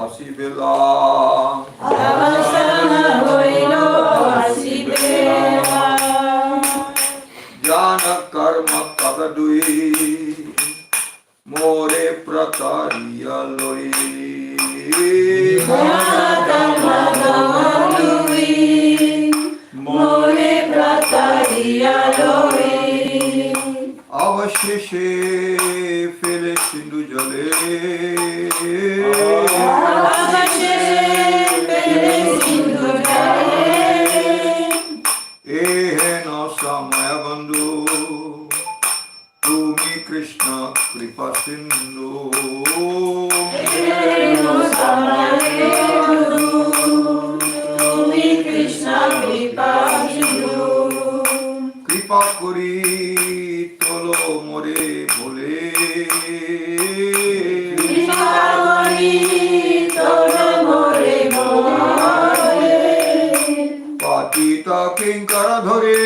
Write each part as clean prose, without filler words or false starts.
Asibela Avasana hoilo asibela Jana karma kagadui More pratariya loi Jana karma kagadui More pratariya loi Avasheshe fele sindhu jale Avasheshe fele sindhu jale Ehena samaya bandhu Tumi Krishna kripa sindhu Ehena samaya bandhu Tumi Krishna kripa sindhu Kripa kori tolo more bole Kripa kori tolo more bole Patita kinkara dhore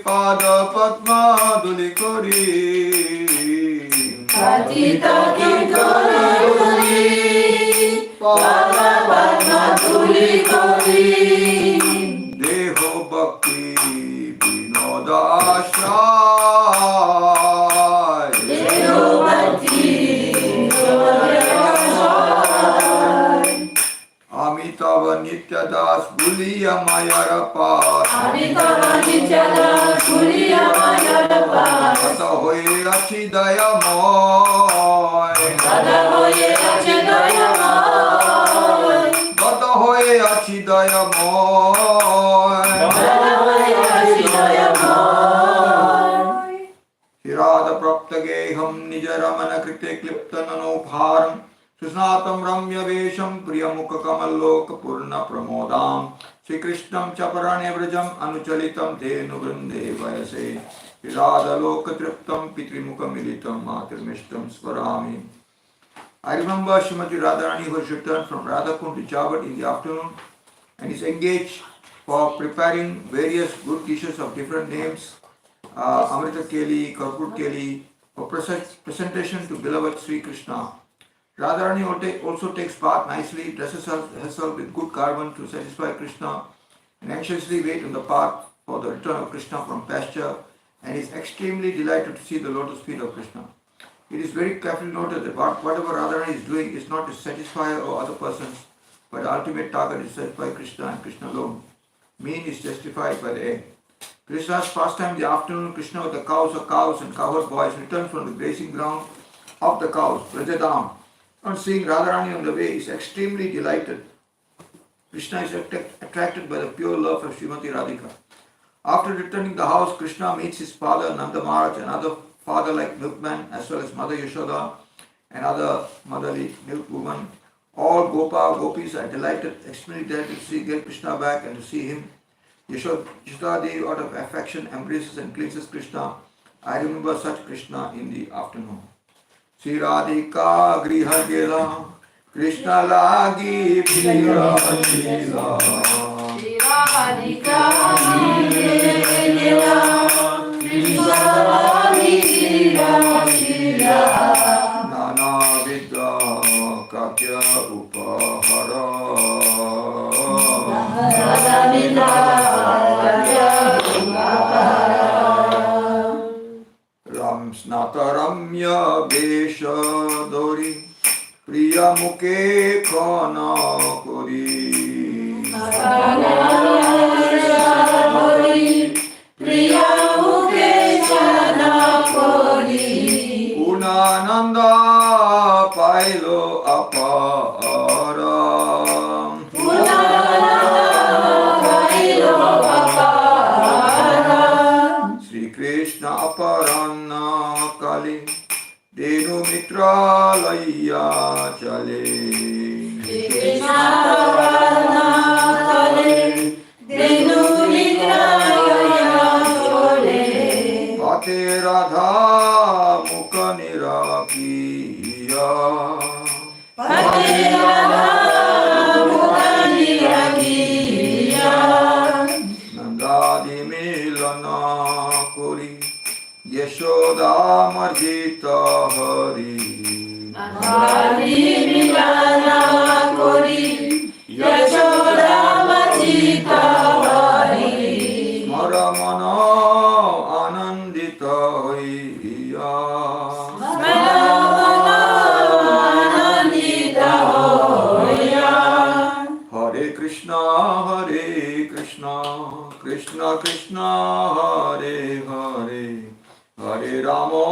pada padma duli kori Patita kinkara dhore pada padma duli kori Deho bhakti vinodashray Deho bhakti vinodashray Amitava nityadas guliya mayarapat Amitava nityadas guliya mayarapat Tata hoye achidayamoy Tata hoye achidayamoy Tata hoye achidayamoy Tata hoye achidayamoy Hirada praptageham nijaramana krite kliptananopharam Susnatam ramya vesham priyamukha kamalloka purna pramodam Shri Krishnam chaparane vrajam anuchalitam tenu vrinde vayase Hirada loka triptam pitrimukha militam matirmishtam svarami I remember Srimati Radharani who has returned from Radhakund to Chabad in the afternoon and is engaged for preparing various good dishes of different names, Amrita Keli, Karpur Keli, for presentation to beloved Sri Krishna. Radharani also takes part nicely, dresses herself with good garment to satisfy Krishna and anxiously waits on the path for the return of Krishna from pasture and is extremely delighted to see the lotus feet of Krishna. It is very carefully noted that whatever Radharani is doing is not to satisfy her or other persons, but the ultimate target is to satisfy Krishna and Krishna alone. Mean is justified by the end. Krishna's pastime in the afternoon, Krishna with the cows and cowherd boys returns from the grazing ground of the cows, Brajadam. On seeing Radharani on the way, is extremely delighted. Krishna is attracted by the pure love of Srimati Radhika. After returning to the house, Krishna meets his father Nanda Maharaj and other father-like milkman, as well as Mother Yashoda and other motherly milk women. All Gopis are delighted, extremely delighted to see Krishna back and to see him. Yashoda Devi, out of affection, embraces and cleanses Krishna. I remember such Krishna in the afternoon. Sri Radhika Griha Gela Krishna Lagi Priya Lila Sri Radhika Griha Gela Krishna Lagi Priya Lila Nana Vidya Katya Upahara Nana Vidya Katya Upahara Snata Ramya Vesha Dori Priya Mukhe Khana Kori Priya Mukhe Khana Kori Unananda Pailo Apara Sri Krishna Aparanna Kali Denu Mitra Laya Chale Krishna Aparanna Kali Denu Mitra Laya Chale Bhate Radha Mukha Nirakiya Bhate Radha Mukha Nirakiya Nandadi Milana Kori Yashoda Marjita Hari Nandadi Milana Krishna Krishna Hare Hare Hare Rama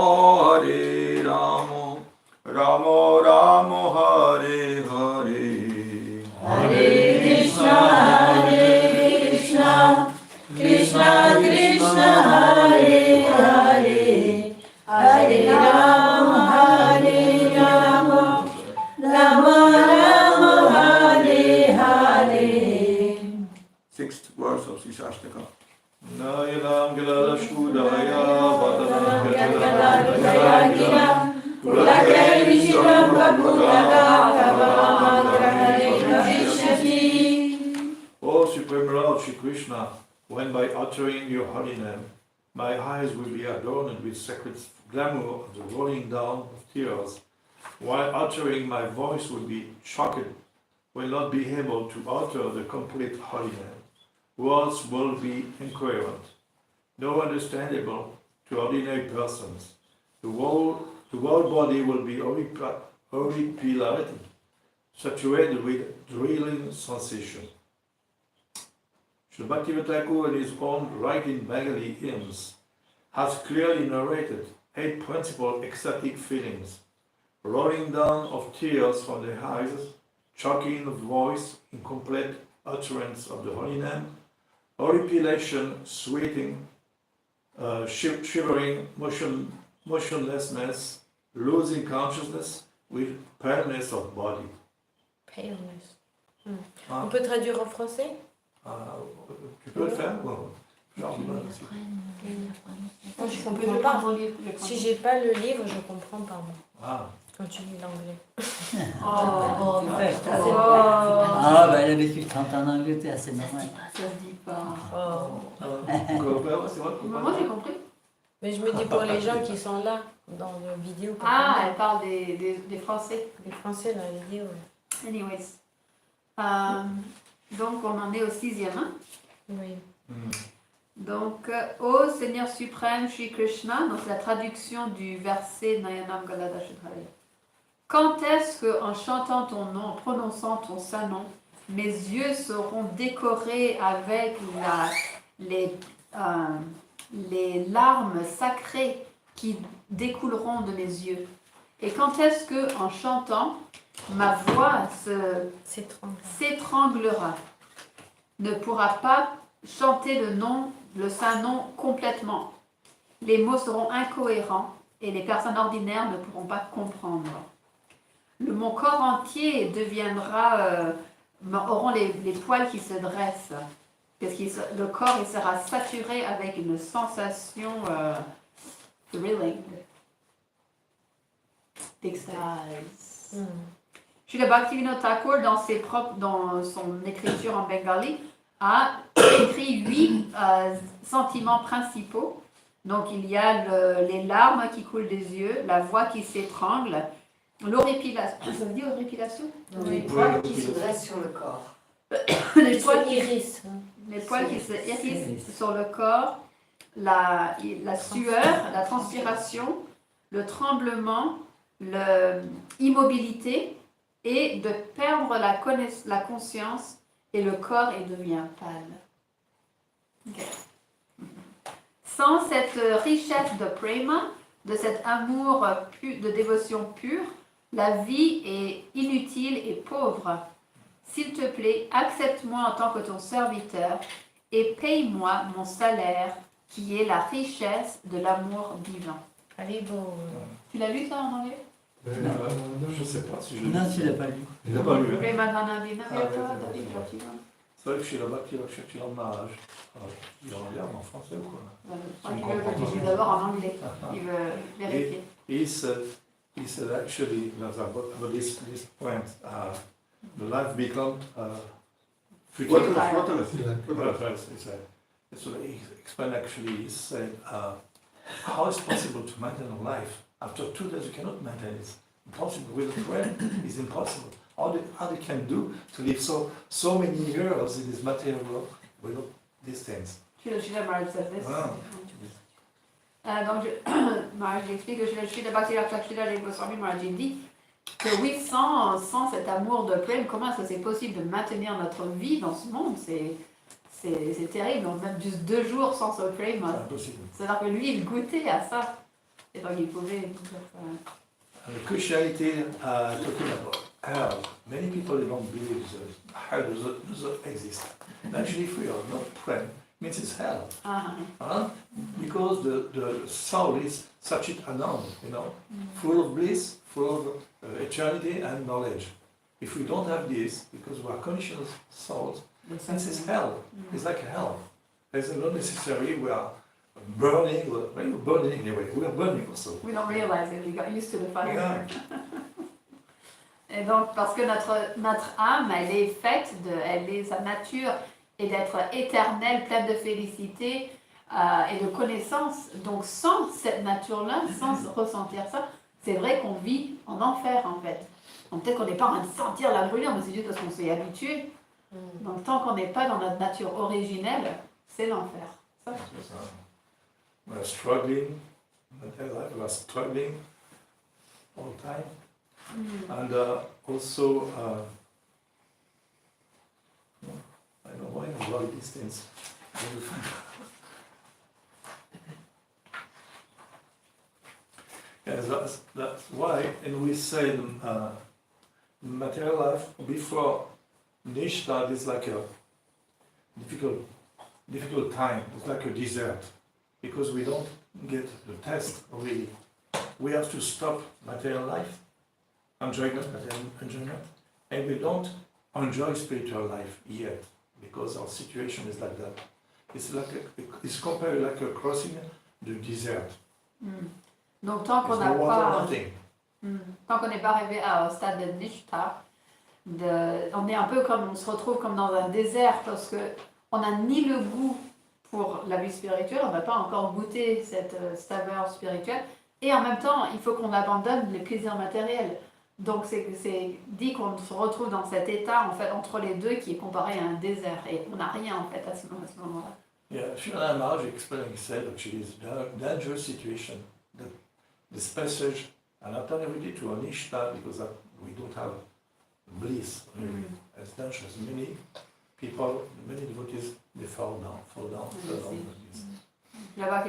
Rama Rama Hare Hare Hare Krishna, Krishna Krishna, Hare Hare, Hare Rama, Rama Rama, Hare Hare. Sixth verse of Sishashtaka. Nayanam Gilala Shudaya Vadalam Jaya Gira, Pulakari Vishram Prabhupada, Kavamagara Krishna. O Supreme Lord Shri Krishna, when by uttering your holy name, my eyes will be adorned with sacred glamour of the rolling down of tears, while uttering my voice will be shocked, will not be able to utter the complete holy name. Words will be incoherent, no understandable to ordinary persons. The whole body will be horripilated, saturated with thrilling sensation. Srila Bhaktivinoda Thakur, in his own writing Bengali hymns, has clearly narrated 8 principal ecstatic feelings: rolling down of tears from the eyes, choking of voice in complete utterance of the holy name, horripilation, sweating, shivering, motionlessness, losing consciousness with paleness of body. Paleness. Ah. On peut traduire en français? Tu peux le faire? Bon. Genre, Moi, je comprends pas. Si j'ai pas le livre, je comprends pas moi. ah. Quand tu lis l'anglais. Oh, Ah, bah elle avait fait 30 ans en Angleterre, c'est normal. ça se dit pas. Oh. C'est vrai, Moi j'ai compris. Mais je me dis pour les gens qui sont là dans la vidéo. Ah, elle parle des Français. Les Français dans la vidéo. Anyways. Donc on en est au 6e. Hein? Oui. Donc, ô Seigneur suprême Shri Krishna, donc c'est la traduction du verset Nayanam Galada Shudhaya. Quand est-ce que, en chantant ton nom, en prononçant ton saint nom, mes yeux seront décorés avec les larmes sacrées qui découleront de mes yeux? Et quand est-ce que, en chantant, ma voix s'étranglera, ne pourra pas chanter le saint nom complètement? Les mots seront incohérents et les personnes ordinaires ne pourront pas comprendre. Mon corps entier auront les poils qui se dressent, parce que le corps il sera saturé avec une sensation thrilling, d'extase. Srila Bhaktivinoda Thakur, dans son écriture en bengali, a écrit 8 sentiments principaux. Donc il y a les larmes qui coulent des yeux, la voix qui s'étrangle, l'horripilation. Ça veut dire horripilation? Les poils qui se dressent sur le corps. Les poils qui hérissent. Les poils qui se hérissent sur le corps, la sueur, la transpiration, le tremblement, l'immobilité et de perdre la conscience et le corps il devient pâle. Okay. Sans cette richesse de prema, de cet amour de dévotion pure, la vie est inutile et pauvre. S'il te plaît, accepte-moi en tant que ton serviteur et paye-moi mon salaire qui est la richesse de l'amour divin. Allez, bon. Tu l'as lu ça en anglais? Je ne sais pas si je l'ai Non, tu l'as pas lu. Il n'a pas lu. Hein. Prema Dana Vina. C'est vrai que chez la Bhakti Ramage, il en regarde en français ou quoi? Il veut d'abord en anglais. Il veut vérifier. He said actually about this point, the life become so he explained actually, he said, how is possible to maintain a life? After 2 days you cannot maintain it. Impossible. With a prayer, it's impossible. How they can do to live so many years in this material world without these things? Srila Maharaj said this. Wow. Donc, Maharaj explique que Srila Bhakti Goswami Maharaj dit que oui, sans cet amour de prem, comment est-ce que c'est possible de maintenir notre vie dans ce monde? c'est terrible, donc même juste 2 jours sans ce C'est prema. impossible. C'est-à-dire que lui, il goûtait à ça. Et donc il pouvait... And Christianity, talking about hell, many people don't believe that hell doesn't exist. Actually, if we are not praying, it means it's hell. Ah, Huh? Because the soul is such an unknown, full of bliss, full of eternity and knowledge. If we don't have this, because we are conscious souls, donc this is hell. It's like hell. It's not necessary we are burning, we're burning anyway, we are burning also. we don't realize it, we got used to the fire. Yeah. Et donc, parce que notre âme, elle est faite sa nature est d'être éternelle, pleine de félicité et de connaissance. Donc, sans cette nature-là, sans ressentir ça, c'est vrai qu'on vit en enfer, en fait. Donc, peut-être qu'on n'est pas en train de sentir la brûlure, mais c'est juste parce qu'on s'est habitué. Donc, tant qu'on n'est pas dans notre nature originelle, c'est l'enfer. Ça, We're struggling, we are struggling all the time. And also, I don't know why I write these things. Yes, that's why, and we say material life before Nishtad is like a difficult time. It's like a desert because we don't get the test. We have to stop material life, enjoyment, and we don't enjoy spiritual life yet because our situation is like that. It's compared like a crossing the desert. Donc, tant qu'on There's n'a no water, pas... nothing. Tant qu'on n'est pas arrivé au stade de Nishta, on est un peu comme, on se retrouve comme dans un désert parce que on n'a ni le goût pour la vie spirituelle, on n'a pas encore goûté cette saveur spirituelle, et en même temps, il faut qu'on abandonne les plaisirs matériels. Donc c'est dit qu'on se retrouve dans cet état en fait entre les deux qui est comparé à un désert, et on n'a rien en fait à ce moment-là. Yeah, Srila Maharaj explained, he said actually it's a dangerous situation. This passage, and not only to Anishta because we don't have bliss, really. It's dangerous. Many people, many devotees, they fall down. Là-bas,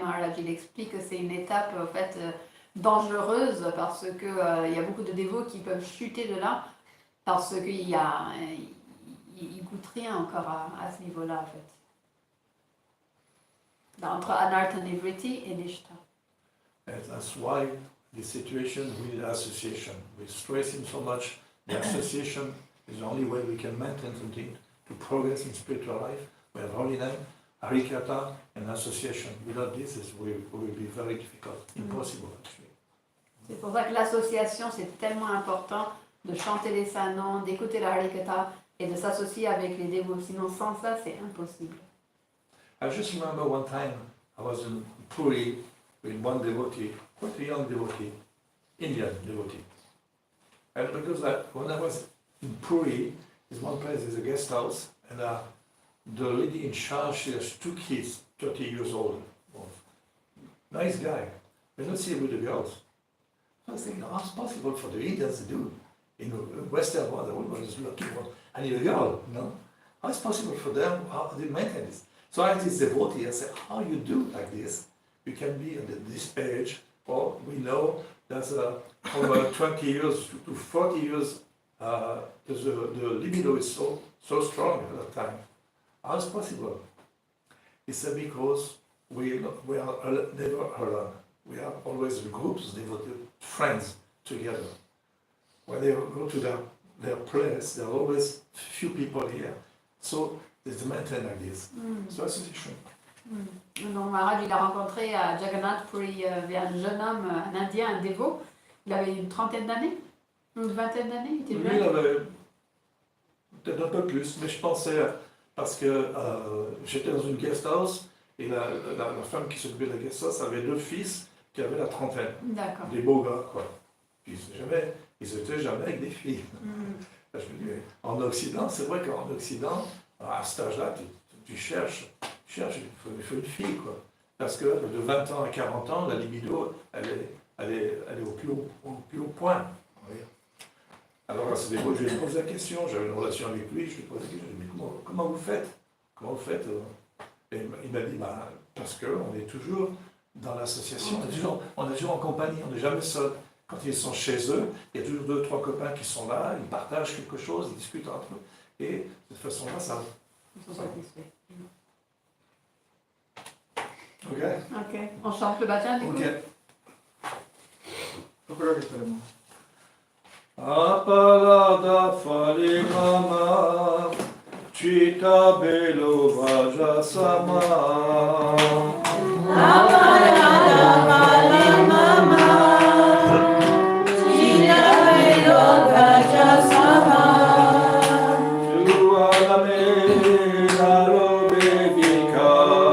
Maharaj, il explique que c'est une étape en fait dangereuse parce que il y a beaucoup de dévots qui peuvent chuter de là parce qu'ils goûtent rien encore à ce niveau-là en fait. Entre Anartha Nivriti et Nishta. And that's why the situation we need association. We're stressing so much. The association is the only way we can maintain something to progress in spiritual life. We have holy name, Harikata, and association. Without this, it will be very difficult, impossible actually. C'est pour ça que l'association, c'est tellement important de chanter les saints noms, d'écouter la Harikata et de s'associer avec les dévots. Sinon, sans ça, c'est impossible. I just remember one time I was in Puri with one devotee, quite a young devotee, Indian devotee. And because when I was in Puri, there's one place, there's a guest house, and the lady in charge, she has 2 kids, 30 years old. Nice guy. But let's see with the girls. So I was thinking, how's possible for the Indians to do? In the Western world, everyone is looking for, I need a girl, How is possible for them? How do they maintain this? So I had this devotee, I said, how you do like this? You can be at this age, or we know that over 20 years to 40 years, the libido is so strong at that time. How is possible? He said, because we are never alone. We have always groups, devoted friends together. When they go to their place, there are always few people here. So it's maintained like this. So association. Donc Maharaj, il a rencontré à Jagannath Puri, il y avait un jeune homme, un Indien, un dévot. Il avait une trentaine d'années, une vingtaine d'années, il était Lui, il jeune. avait peut-être un peu plus, mais je pensais, parce que j'étais dans une guest house, et la femme qui s'occupait de la guest house avait 2 fils qui avaient la trentaine. D'accord. Des beaux gars, quoi. Puis ils étaient jamais avec des filles. Je me dis, en Occident, c'est vrai qu'en Occident, à cet âge-là, tu cherches, il faut une fille, quoi. Parce que de 20 ans à 40 ans, la libido, elle est au plus haut point. Oui. Alors à ce niveau, je lui ai posé la question, j'avais une relation avec lui, je lui ai posé la question, je lui ai dit, comment vous faites? comment vous faites Et il m'a dit, bah, parce qu'on est toujours dans l'association, on est toujours en compagnie, on n'est jamais seul. Quand ils sont chez eux, il y a toujours 2 ou 3 copains qui sont là, ils partagent quelque chose, ils discutent entre eux. Et de cette façon-là, ça... Ils sont satisfaits. Ok. Ok. On chante le bhajan du coup. Ok. 心にそれも Aparada falimama Chita belo vaja sama Aparada falimama Chita belo vaja sama Dualame daro bevikara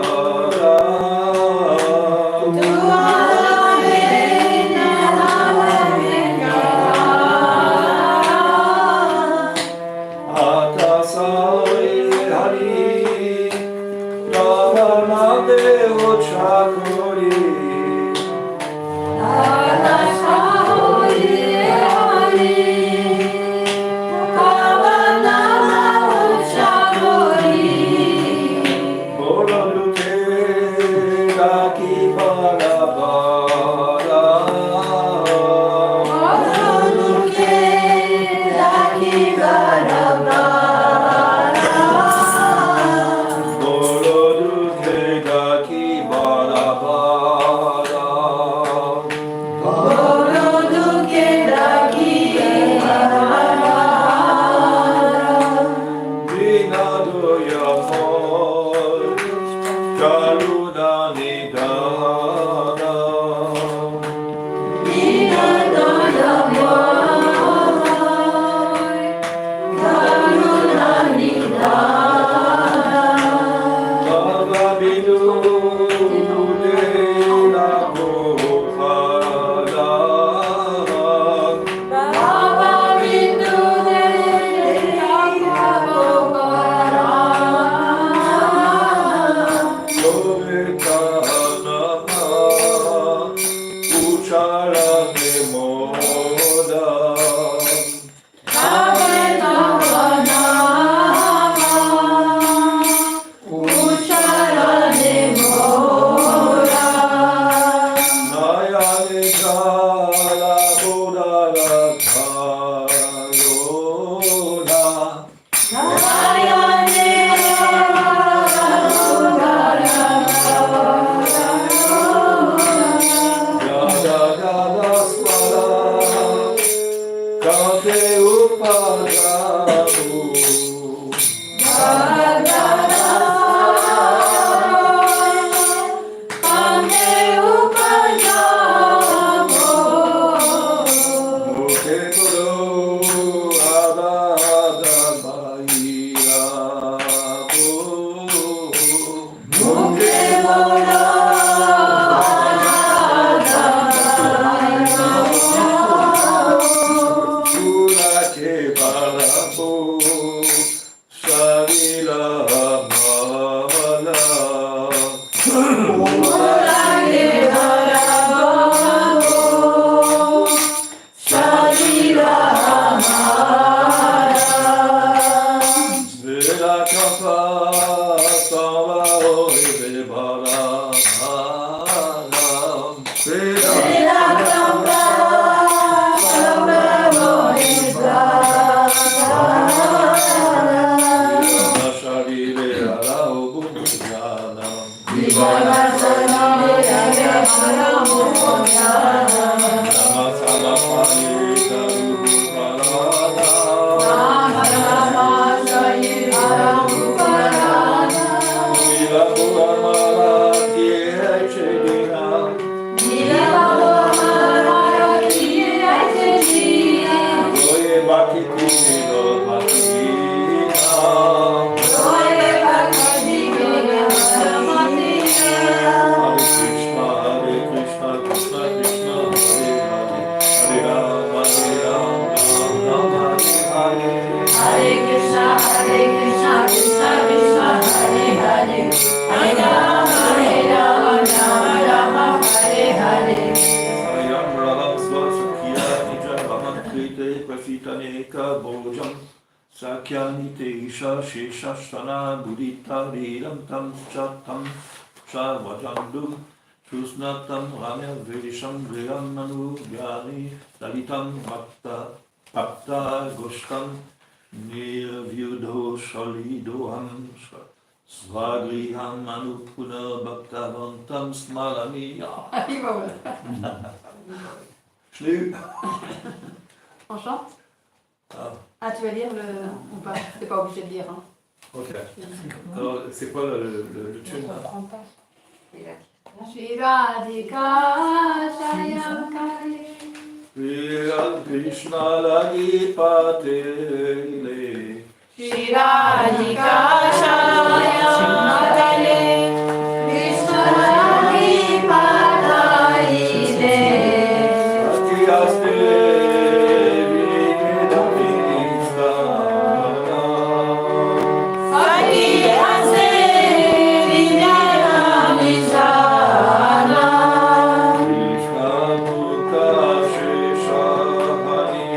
Sakyanite Isha Sheshashtana Budita Vedam Tam Chatam Shavajandum Susnatam Ramya Vedisham Vedam Manu Gyani Dalitam Bhakta Goshtam Nirvyudho Shalidoham Svagriham Manupuna Bhaktavantam Smalami. Allez, voilà. Schlu. On chante? Ah. Ah, tu vas lire le... ou pas? T'es pas obligé de lire, hein. Ok. Alors, c'est quoi le Je tune ne comprends pas. Shri Radhika Shayam Kale Vira Krishna Lagi Patele. Shri Radhika Shayam Kale Krishna Radhi Padaide Asti Aste Vinidamista. Saki Ase Vidyamishana Krishna Mukha Sheshavani.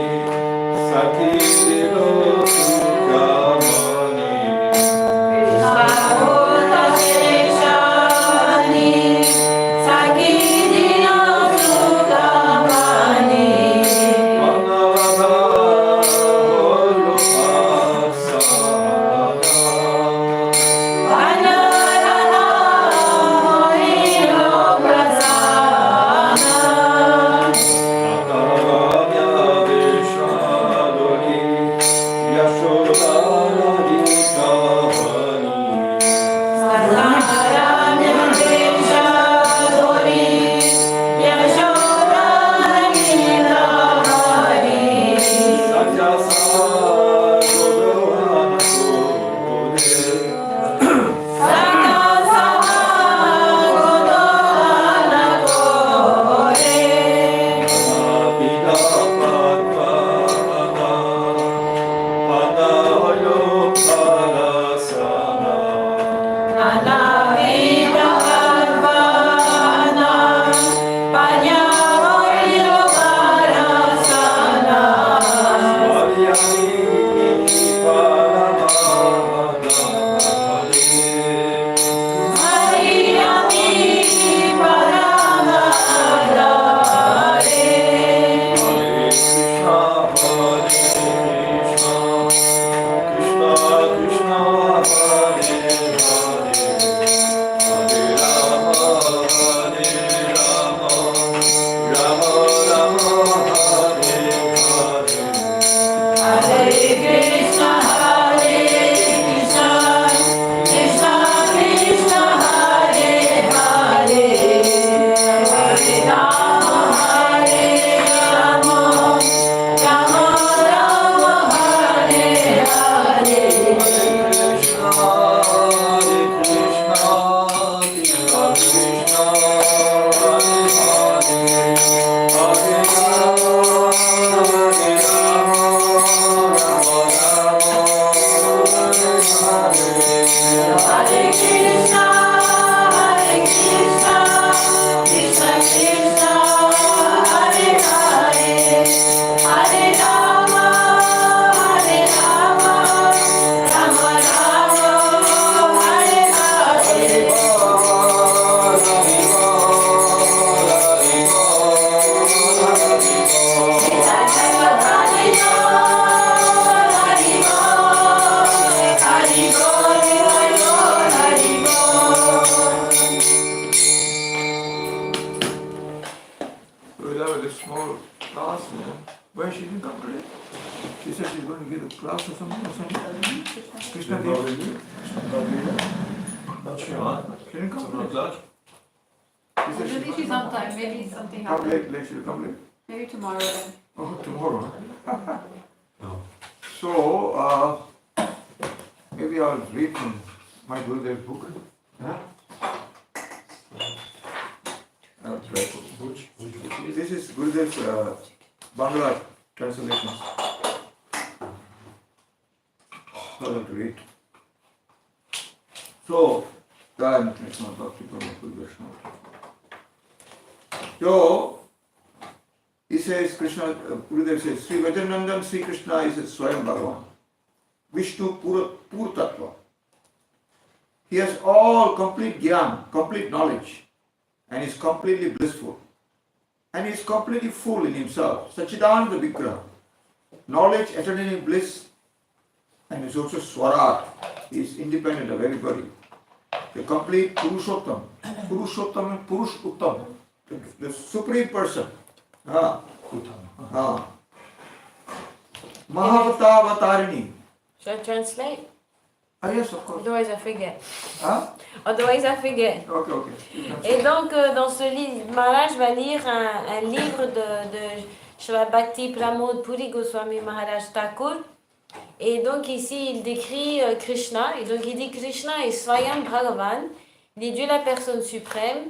Saki Dilo Sukhamani. Krishna Sheshani Saki Dino Sukhamani Manavada Holopasana. Vanarana Hilo Prasana Akaramya Vishadoni Yashodhara Ditavani. Saranamya Veshadori Yashodhara Gitavani Satyasara Godhavana Kode. Sakasama Godana Kore Abhida Padmana Padayo Parasana. Anavida Parvana Panyavoyo Parasana Varyani Paramadamani. Hariyami Paramadare Hare Krishna, Krishna Krishna, Hare Hare, Hare Rama, Rama Rama, Hare Hare. Hare Krishna Hare Krishna Krishna Krishna Hare Hare Hare Rama Hare Rama Rama Rama Hare Hare Krishna, Krishna Krishna, Hare Hare, Hare Hare Krishna Hare Krishna Krishna Krishna Hare Hare Hare Rama Hare Rama Rama Rama Hare Hare We'll have a small class. Why she didn't come today? She said she's going to give a class or something. Krishna Dev. Not sure. She didn't come Not today. that. She said Maybe she's on time, maybe something come happened. late, she'll come late. Maybe tomorrow then. Oh, tomorrow. No. So, maybe I'll read from my Gurudev's book. Huh? I'll try to. Which book is it? This is Gurudev's Bangla translation. I'll read. So, then it's not Bhakti Pramod. So, he says, Krishna, Gurudev says, Sri Vajanandan Sri Krishna is a Swayam Bhagavan. Vishnu Pur Tattva. He has all complete gyan, complete knowledge, and is completely blissful. And he is completely full in himself. Sachidananda Vigraha. Knowledge, eternity, bliss, and is also Swarat. He is independent of everybody. The complete Purushottam. Purushottam and Purush Uttam. The supreme person. Mahavatarini. Should I translate? Yes, of course. Otherwise I forget. Huh? Otherwise I forget. Okay. Et donc, dans ce livre, Maharaj va lire un livre de Srila Bhakti Pramod Puri Goswami Maharaj Thakur. Et donc ici, il décrit Krishna. Et donc il dit Krishna est Swayam Bhagavan. Il est Dieu la personne suprême.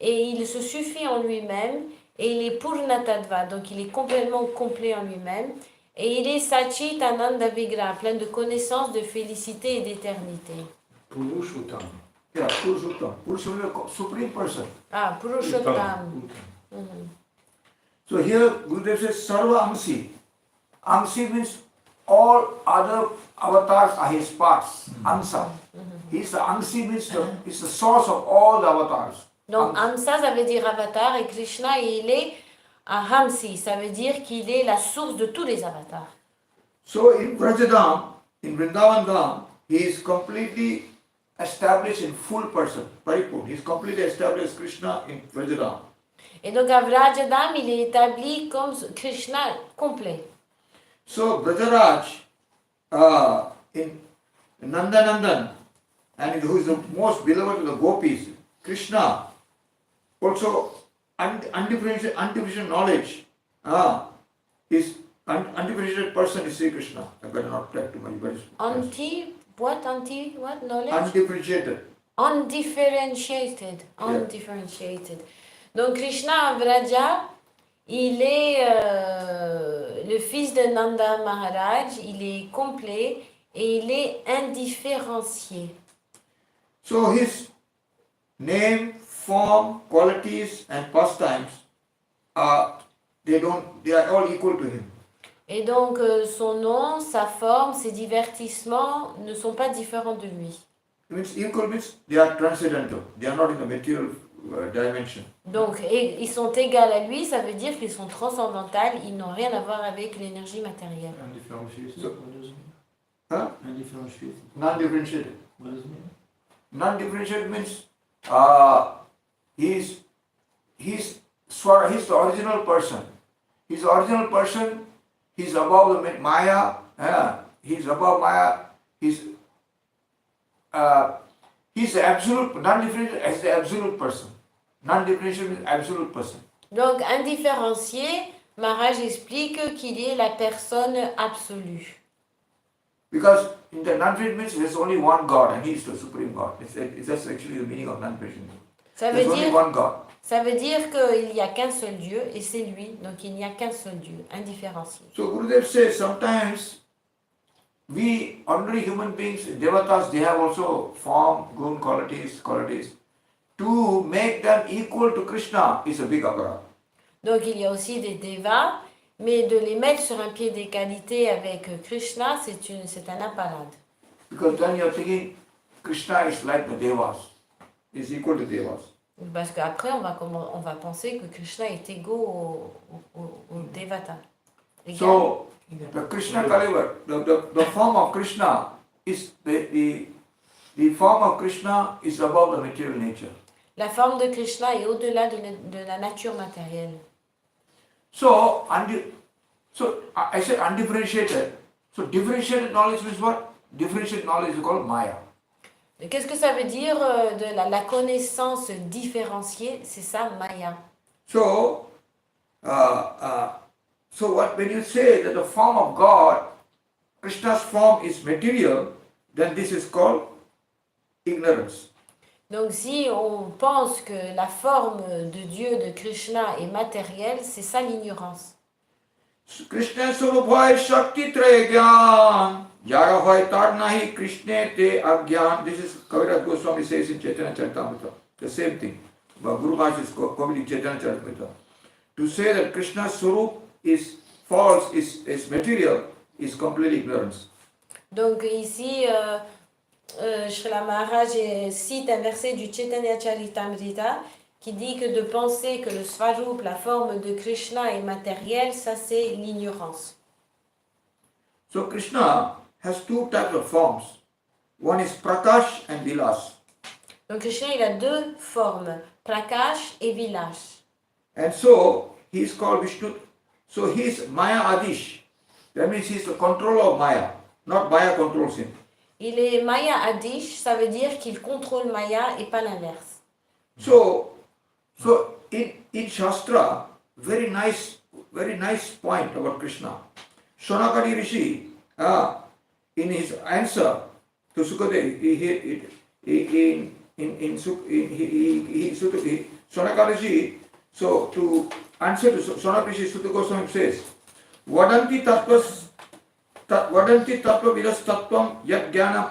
Et il se suffit en lui-même. Et il est Purnatattva. Donc il est complètement complet en lui-même. Et il est Sachit Ananda Vigraha, plein de connaissances, de félicité et d'éternité. Purushottam. Yeah, Purushottam. Purushottam is the supreme person. Ah, Purushottam. So here Gurudev says Sarva Amsi. Amsi means all other avatars are his parts. Amsa. He's the Amsi means is the source of all the avatars. Donc Amsa, ça veut dire avatar, et Krishna, il est un Hamsi, ça veut dire qu'il est la source de tous les avatars. So in Vrajadam, in Vrindavan Dham, he is completely established in full person, Paripurna. He is completely established as Krishna in Vrajadam. Et donc à Vrajadam, il est établi comme Krishna complet. So Brajaraj in Nandanandan, and who is the most beloved of the gopis, Krishna, also undifferentiated knowledge is undifferentiated person is Sri Krishna. I better not talk too much, but What knowledge? undifferentiated. Undifferentiated. Donc Krishna en Vraja, il est le fils de Nanda Maharaj, il est complet et il est indifférencié. So his name, form, qualities and pastimes they are all equal to him. Et donc son nom, sa forme, ses divertissements ne sont pas différents de lui. It means equal means they are transcendental. They are not in the material dimension. Donc ils sont égaux à lui, ça veut dire qu'ils sont transcendantales, ils n'ont rien à voir avec l'énergie matérielle. Undifferentiated. What does it mean? Huh? Undifferentiated. Non-differentiated. What does it mean? Non-differentiated means he's the original person. He's the original person. He's above the Maya. He's above Maya. He's the absolute, non-differentiated as the absolute person. Non-differentiated means absolute person. Donc indifférencié, Maharaj explique qu'il est la personne absolue. Because in the non-differentiated means there's only one God and He is the supreme God. That's actually the meaning of non-differentiated. There's only one God. Ça veut dire qu'il n'y a qu'un seul Dieu et c'est lui, donc il n'y a qu'un seul Dieu, indifférencié. So Gurudev says sometimes we ordinary human beings, devatas, they have also form, gun, qualities. To make them equal to Krishna is a big aparat. Donc il y a aussi des devas, mais de les mettre sur un pied d'égalité avec Krishna, c'est un apparat. Because then you are thinking Krishna is like the devas, is equal to devas. Parce qu'après on va penser que Krishna est égaux au devata. So the Krishna Kalivar, the form of Krishna is the form of Krishna is above the material nature. La forme de Krishna est au-delà de la nature matérielle. So I said undifferentiated. So differentiated knowledge means what? Differentiated knowledge is called Maya. Qu'est-ce que ça veut dire de la connaissance différenciée? C'est ça, Maya. So when you say that the form of God, Krishna's form is material, then this is called ignorance. Donc si on pense que la forme de Dieu, de Krishna, est matérielle, c'est ça l'ignorance. Krishna Surabhai Shakti Traya Gyan Jara Hoy Tarnahi Krishna Te Agyan. This is Kaviraj Goswami says in Chaitanya Charitamrita. The same thing. But Guru Maharaj is quoting Chaitanya Charitamrita. To say that Krishna's Surup is false, is material, is complete ignorance. Donc ici, Srila Maharaj cite un verset du Chaitanya Charitamrita qui dit que de penser que le Svarup, la forme de Krishna est matérielle, ça c'est l'ignorance. So Krishna has two types of forms. One is Prakash and Vilas. Donc Krishna il a deux formes, Prakash et Vilas. And so he is called Vishnu. So he is Maya Adish. That means he is the controller of Maya. Not Maya controls him. Il est Maya Adish, ça veut dire qu'il contrôle Maya et pas l'inverse. So in Shastra, very nice point about Krishna. Shonakadi Rishi, in his answer to Sukadeva, Shonakadi Rishi, so to answer to Shonakadi Rishi, Sutta Goswami says, Vadanti tattva vidas tattvam yad jnanam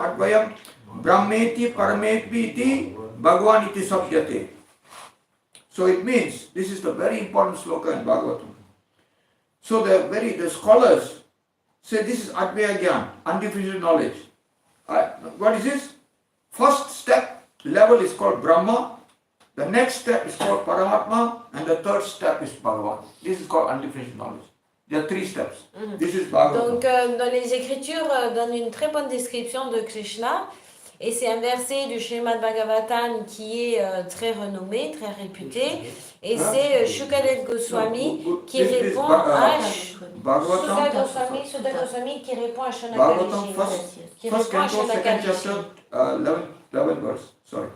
advayam brahmeti parameti iti bhagavan iti sabhyate. So it means, this is the very important sloka in Bhagavatam. So the scholars say this is advaya jnana, undifferentiated knowledge. What is this? First step level is called Brahma, the next step is called Paramatma, and the third step is Bhagavan. This is called undifferentiated knowledge. There are three steps. This is Bhagavatam. Donc dans les Écritures donnent une très bonne description de Krishna. Et c'est un verset du Srimad Bhagavatam qui est très renommé, très réputé. Et c'est Shukadev Goswami qui répond à Sutta Goswami qui répond à Shonakarishi. Qui répond à Shonakarishi. 11 verse. Sorry.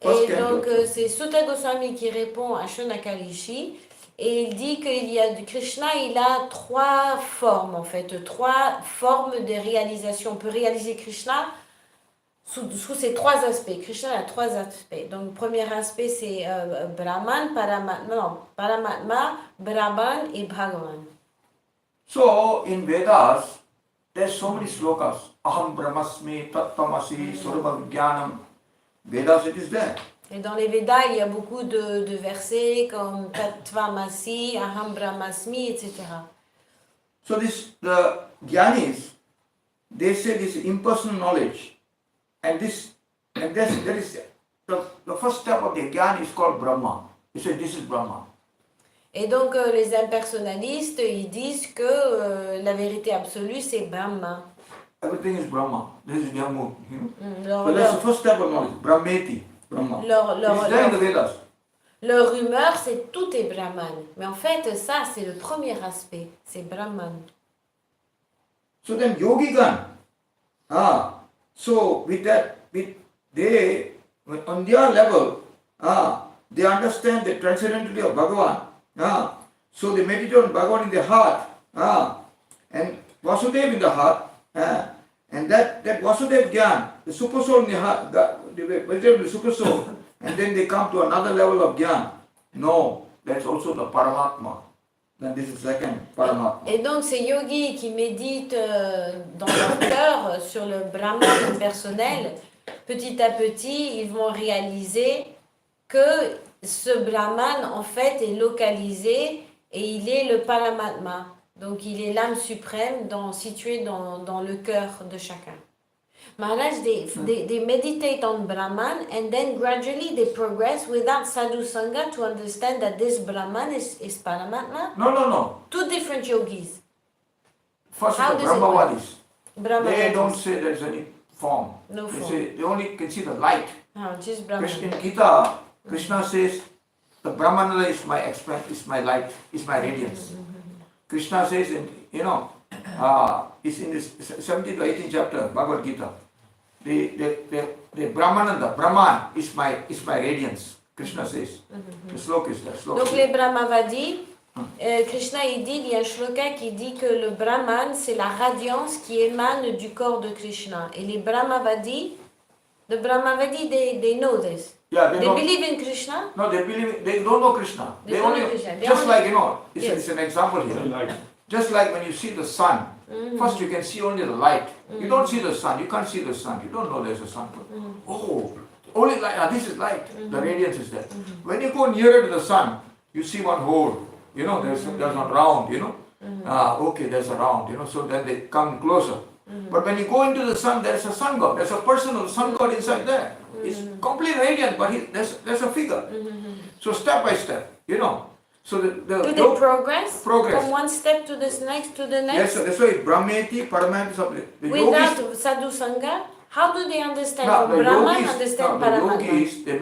Et donc c'est Sutta Goswami qui répond à Shonakarishi. Et il dit qu'il y a Krishna, il a trois formes en fait, trois formes de réalisation. On peut réaliser Krishna sous ces trois aspects. Krishna a trois aspects. Donc, le premier aspect, c'est Brahman, Paramatma, Brahman et Bhagavan. So, in Vedas, there's so many slokas. Aham Brahmasmi, Tattvamasi, Sarva Vijnanam. Vedas, it is there. Et dans les Védas, il y a beaucoup de versets comme Tattvamasi, Aham Brahmasmi, etc. So, the Jnanis, they say this impersonal knowledge. And there is the first step of the Jnana is called Brahma. They say this is Brahma. Et donc les impersonnalistes, ils disent que la vérité absolue, c'est Brahma. Everything is Brahma. This is Jnana. So that's the first step of knowledge. Brahmeti. Brahma. It's there in the Vedas. Leur rumeur, c'est tout est Brahman. Mais en fait, ça, c'est le premier aspect. C'est Brahman. So then Yogigan. So with that, they on their level, they understand the transcendentality of Bhagavan. So they meditate on Bhagavan in their heart, and Vasudeva in the heart, and that Vasudeva Gyan, the super soul in the heart, they meditate on the super soul, and then they come to another level of Gyan. No, that's also the Paramatma. Then this is second Paramatma. Et donc ces yogis qui méditent dans leur cœur sur le Brahman personnel, petit à petit, ils vont réaliser que ce Brahman en fait est localisé et il est le Paramatma. Donc il est l'âme suprême située dans le cœur de chacun. Maharaj, they meditate on Brahman and then gradually they progress without sadhu sangha to understand that this Brahman is Paramatma. No. Two different yogis. First, How the does it Brahmavadis. Brahmavadis. They don't say there's any form. No They form. say they only can see the light. Just Brahman. In Gita, Krishna says, the Brahmananda is my light, is my radiance. Krishna says, it's in this 17th to 18th chapter, Bhagavad Gita. The Brahmananda, Brahman is my radiance. Krishna says. The sloka is there. Donc les Brahmavadis, Krishna il y a un shloka qui dit que le Brahman c'est la radiance qui émane du corps de Krishna. Et les Brahmavadis, the Brahmavadis they know this. Yeah, they believe in Krishna. No, they don't know Krishna. They don't know Krishna. Just like, Yes. it's an example here. Just like when you see the sun, first you can see only the light. You don't see the sun, you can't see the sun, you don't know there's a sun. Oh, only light, this is light, the radiance is there. When you go nearer to the sun, you see one hole, there's one round, Okay, there's a round, so then they come closer. But when you go into the sun, there's a sun god, there's a personal sun god inside there. It's completely radiant, but there's a figure. So step by step, So Do they progress? Progress. From one step to the next to the next? Yes, so that's why Brahmeti, Paramati, the Without yogis, sadhu sangha? How do they understand? no, From the Brahman yogis, understand the Paramatma? yogis, they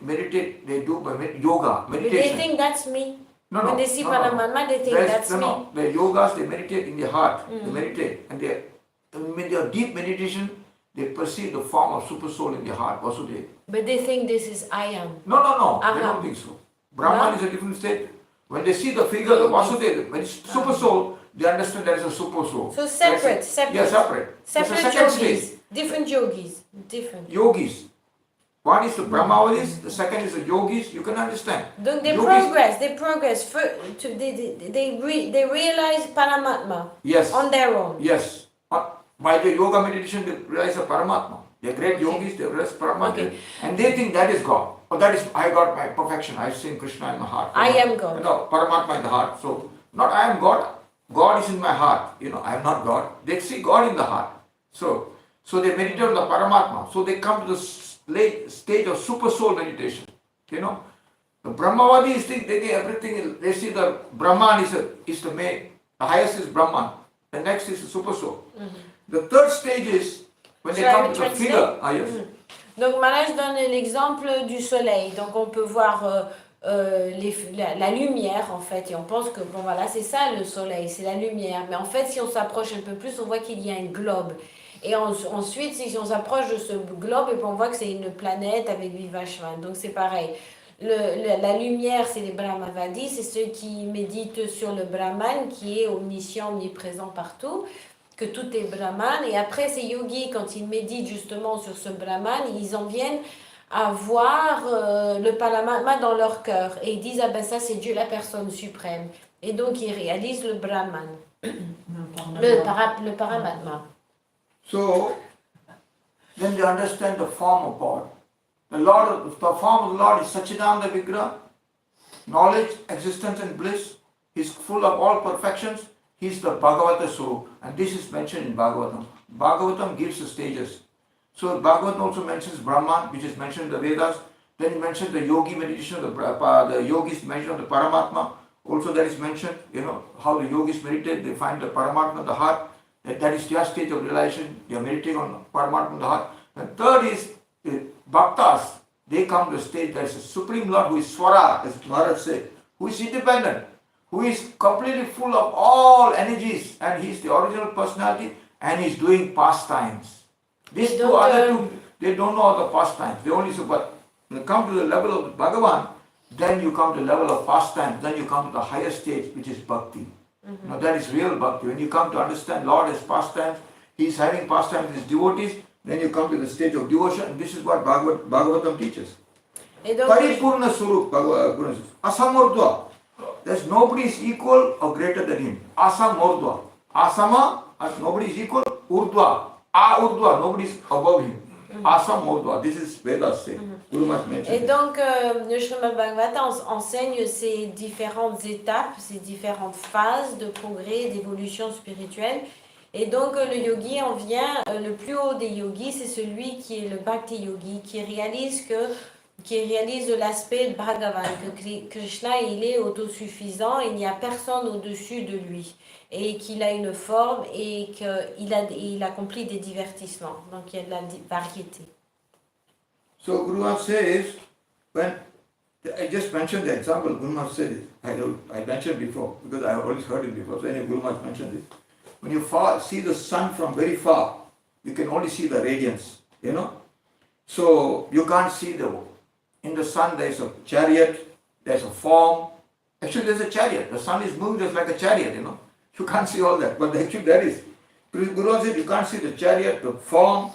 meditate, they do yoga, But they meditation. think that's me. No, When they see no. Paramatma, they think that's me. No, the yogas, they meditate in their heart, they meditate, and when they are deep meditation, they perceive the form of super soul in their heart, Vasudeva. But they think this is I am. No, they Uh-huh. don't think so. Brahman is a different state. When they see the figure, the Vasudeva, when it's super soul, they understand there is a super soul. So separate. Yeah, separate. There's a Separate second yogis. stage. Different yogis. Different. Yogis. One is the Brahmavalis, the second is the yogis, you can understand. Donc they Yogis- progress. They realize Paramatma Yes. on their own. Yes. By the yoga meditation, they realize a Paramatma. They're great yogis, they realize Paramatma. Okay. And they think that is God. Or that is, I got my perfection. I've seen Krishna in my heart. I am God. No, Paramatma in the heart. So, not I am God. God is in my heart. I am not God. They see God in the heart. So they meditate on the Paramatma. So they come to the late stage of super soul meditation. The Brahmavadis think they everything. They see the Brahman is the main. The highest is Brahman. The next is the super soul. The third stage is when they Shall I come to the translate? figure. Yes. Donc Maharaj donne l'exemple du soleil. Donc on peut voir la lumière en fait. Et on pense que bon voilà c'est ça le soleil, c'est la lumière. Mais en fait si on s'approche un peu plus, on voit qu'il y a un globe. Et ensuite si on s'approche de ce globe, et puis on voit que c'est une planète avec Vivashvan. Donc c'est pareil. La lumière, c'est les Brahmavadis, c'est ceux qui méditent sur le Brahman qui est omniscient, omniprésent partout, que tout est Brahman. Et après, ces yogis, quand ils méditent justement sur ce Brahman, ils en viennent à voir le Paramatma dans leur cœur. Et ils disent, ah ben ça, c'est Dieu, la personne suprême. Et donc, ils réalisent le Brahman, le Paramatma. So then they understand the form of God. The form of the Lord is Satchidananda Vigraha, knowledge, existence and bliss. He's full of all perfections. He's the Bhagavata Swarup. And this is mentioned in Bhagavatam. Bhagavatam gives the stages. So Bhagavatam also mentions Brahman, which is mentioned in the Vedas. Then it mentions the yogi meditation, the yogis mention of the Paramatma. Also that is mentioned, how the yogis meditate, they find the Paramatma in the heart. That is their stage of realization. They are meditating on Paramatma in the heart. And third is the Bhaktas. They come to the stage that is a Supreme Lord who is Swara, as Maharaj said, who is independent, who is completely full of all energies, and he is the original personality, and he is doing pastimes. These two other two, they don't know all the pastimes. They only say, but when you come to the level of Bhagavan, then you come to the level of pastimes, then you come to the higher stage, which is Bhakti. Now that is real Bhakti. When you come to understand Lord as pastimes, he is having pastimes with his devotees, then you come to the stage of devotion, and this is what Bhagavatam teaches. Paripurna Swarup, Asamurdva. There's nobody is equal or greater than him. Asamurdva. Asama, nobody is equal. Urdva. Urdva, nobody is above him. Asamurdva. This is Vedas say. Guru Maharaj mentioned. Et donc, le Srimad Bhagavatam enseigne ces différentes étapes, ces différentes phases de progrès, d'évolution spirituelle. Et donc, le yogi en vient, le plus haut des yogis, c'est celui qui est le Bhakti Yogi, qui réalise l'aspect de Bhagavan, que Krishna, il est autosuffisant, il n'y a personne au-dessus de lui, et qu'il a une forme et qu'il accomplit des divertissements. Donc, il y a de la variété. So Guru Maharaj says, when I just mentioned the example, Guru Maharaj said it. I mentioned before because I have always heard it before. So anyway, Guru Maharaj mentioned it. When you see the sun from very far, you can only see the radiance. So you can't see in the sun there is a chariot, there's a form. Actually, there's a chariot. The sun is moving just like a chariot. You can't see all that, but actually there is. Guru Maharaj said you can't see the chariot, the form.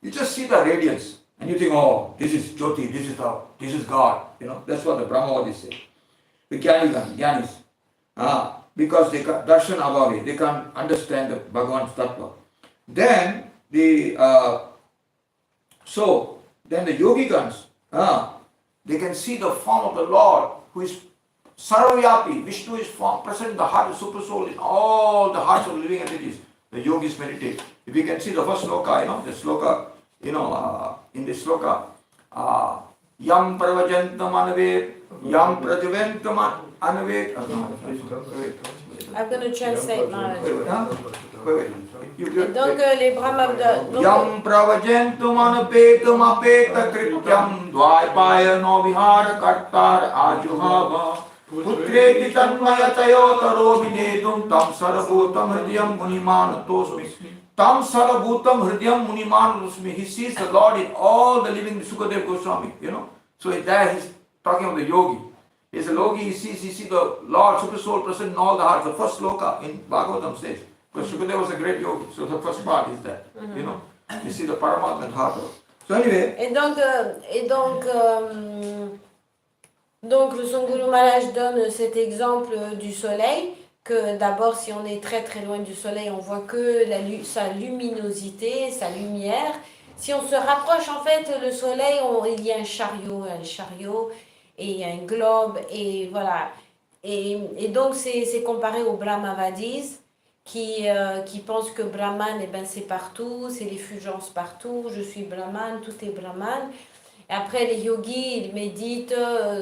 You just see the radiance. And you think, oh, this is Jyoti, this is God. That's what the Brahmavadis say. The Jnanis. Because they can't, darshan abhavi, they can't understand the Bhagavan's tattva. Then the yogigans, they can see the form of the Lord who is Sarvyapi. Vishnu is present in the heart of super soul in all the hearts of living entities. The yogis meditate. If you can see the first sloka, the sloka, in this sloka, Yam Pravajantam Anavet, Yam Prajaventam Anavet. I'm going to translate Maharaj. Wait. Donc les brahmanes... Yam Pravajantam Anapetam Apeta Krityam Dvaipaya no Vihara Kartar Ajuhava Putreti Tanmayatayo Taro Vinedum Tam Sarabhutam Hridayam Munimanatosmi. Tam Sarabhutam Hridayam Munimanatosmi. He sees the Lord in all the living, Sukadev Goswami, So there he's talking of the yogi. He's a yogi, he sees the Lord, Super Soul present in all the hearts. The first sloka in Bhagavatam says, because Sukadeva was a great yogi, so the first part is that, you see the Paramatma heart. So anyway. Donc le Son Guru Maharaj donne cet exemple du soleil, que d'abord si on est très très loin du soleil, on voit que sa luminosité, sa lumière. Si on se rapproche, en fait, le soleil, il y a un chariot et un globe, et voilà. Et donc, c'est comparé aux Brahmavadis qui pensent que Brahman, c'est partout, c'est l'effulgence partout, je suis Brahman, tout est Brahman. Et après, les yogis, ils méditent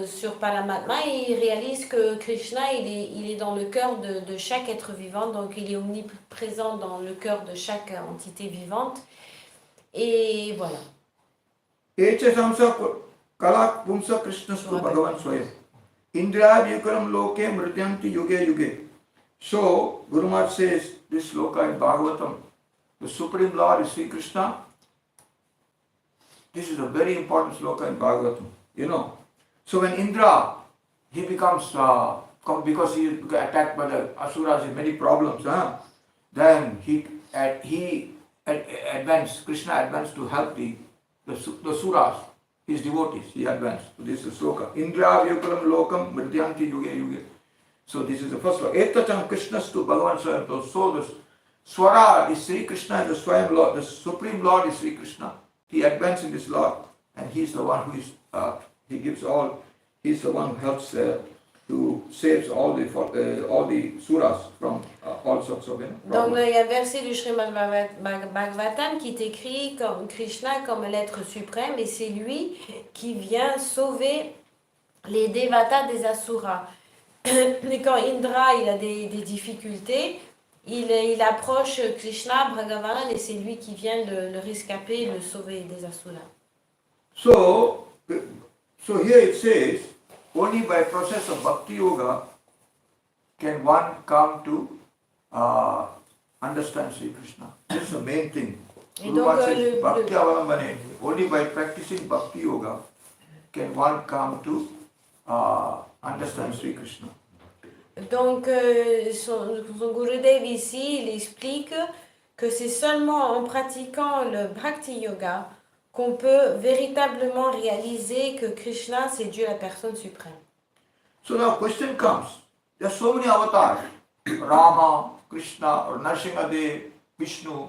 sur Paramatma et ils réalisent que Krishna, il est dans le cœur de chaque être vivant, donc il est omniprésent dans le cœur de chaque entité vivante. Et voilà. Kalak Pumsa Krishnastu Bhagavan Swayam. Indra Vyukaram Loke Mrityanti Yuge Yuge. So, Guru Maharaj says, this sloka in Bhagavatam, the Supreme Lord is Sri Krishna. This is a very important sloka in Bhagavatam, So when Indra, he becomes, because he is attacked by the Asuras in many problems, then he advanced, Krishna advanced to help the Suras, his devotees, he advanced. So this is sloka. Indra Vyukaram Lokam Mridyanti Yuge Yuge. So this is the first sloka. Etacham Krishnastu Bhagavan Swayam. So the Swara is Sri Krishna, and the Swayam Lord, the Supreme Lord is Sri Krishna. He advances in this Lord, and he's the one who is, he's the one who helps who saves all the suras from all sorts of Donc problems. il y a un verset du Srimad Bhagavatam qui est écrit comme Krishna comme l'être suprême et c'est lui qui vient sauver les devatas des asuras. Et quand Indra il a des difficultés, il approche Krishna, Bhagavan et c'est lui qui vient le rescaper, le sauver des asuras. So here it says, only by process of Bhakti Yoga can one come to understand Sri Krishna. This is the main thing. Guru Maharaj says, Bhakti Avalambane, only by practicing Bhakti Yoga can one come to understand Sri Krishna. Donc son Gurudev ici, il explique que c'est seulement en pratiquant le Bhakti Yoga qu'on peut véritablement réaliser que Krishna, c'est Dieu la personne suprême. So now question comes, there are so many avatars, Rama, Krishna, or Narasimhadev, Vishnu.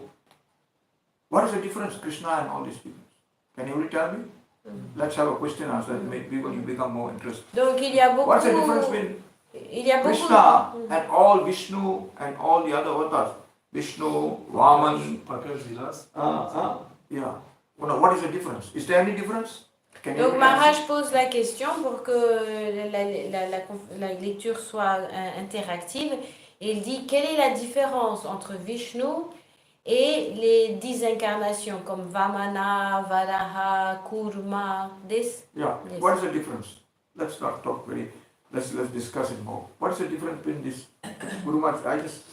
What is the difference, Krishna and all these people? Can you tell me? Let's have a question answer, make people become more interested. Donc il y a beaucoup... What's the difference between Krishna and all Vishnu and all the other avatars? Vishnu, Vaman, yeah. Well, what is the difference? Is there any difference? Donc Maharaj pose la question pour que la lecture soit interactive. Et il dit, quelle est la différence entre Vishnu et les 10 incarnations comme Vamana, Varaha, Kurma, this? Yeah, this. What is the difference? Let's not talk let's discuss it more. What is the difference between this? Guru Maharaj, I just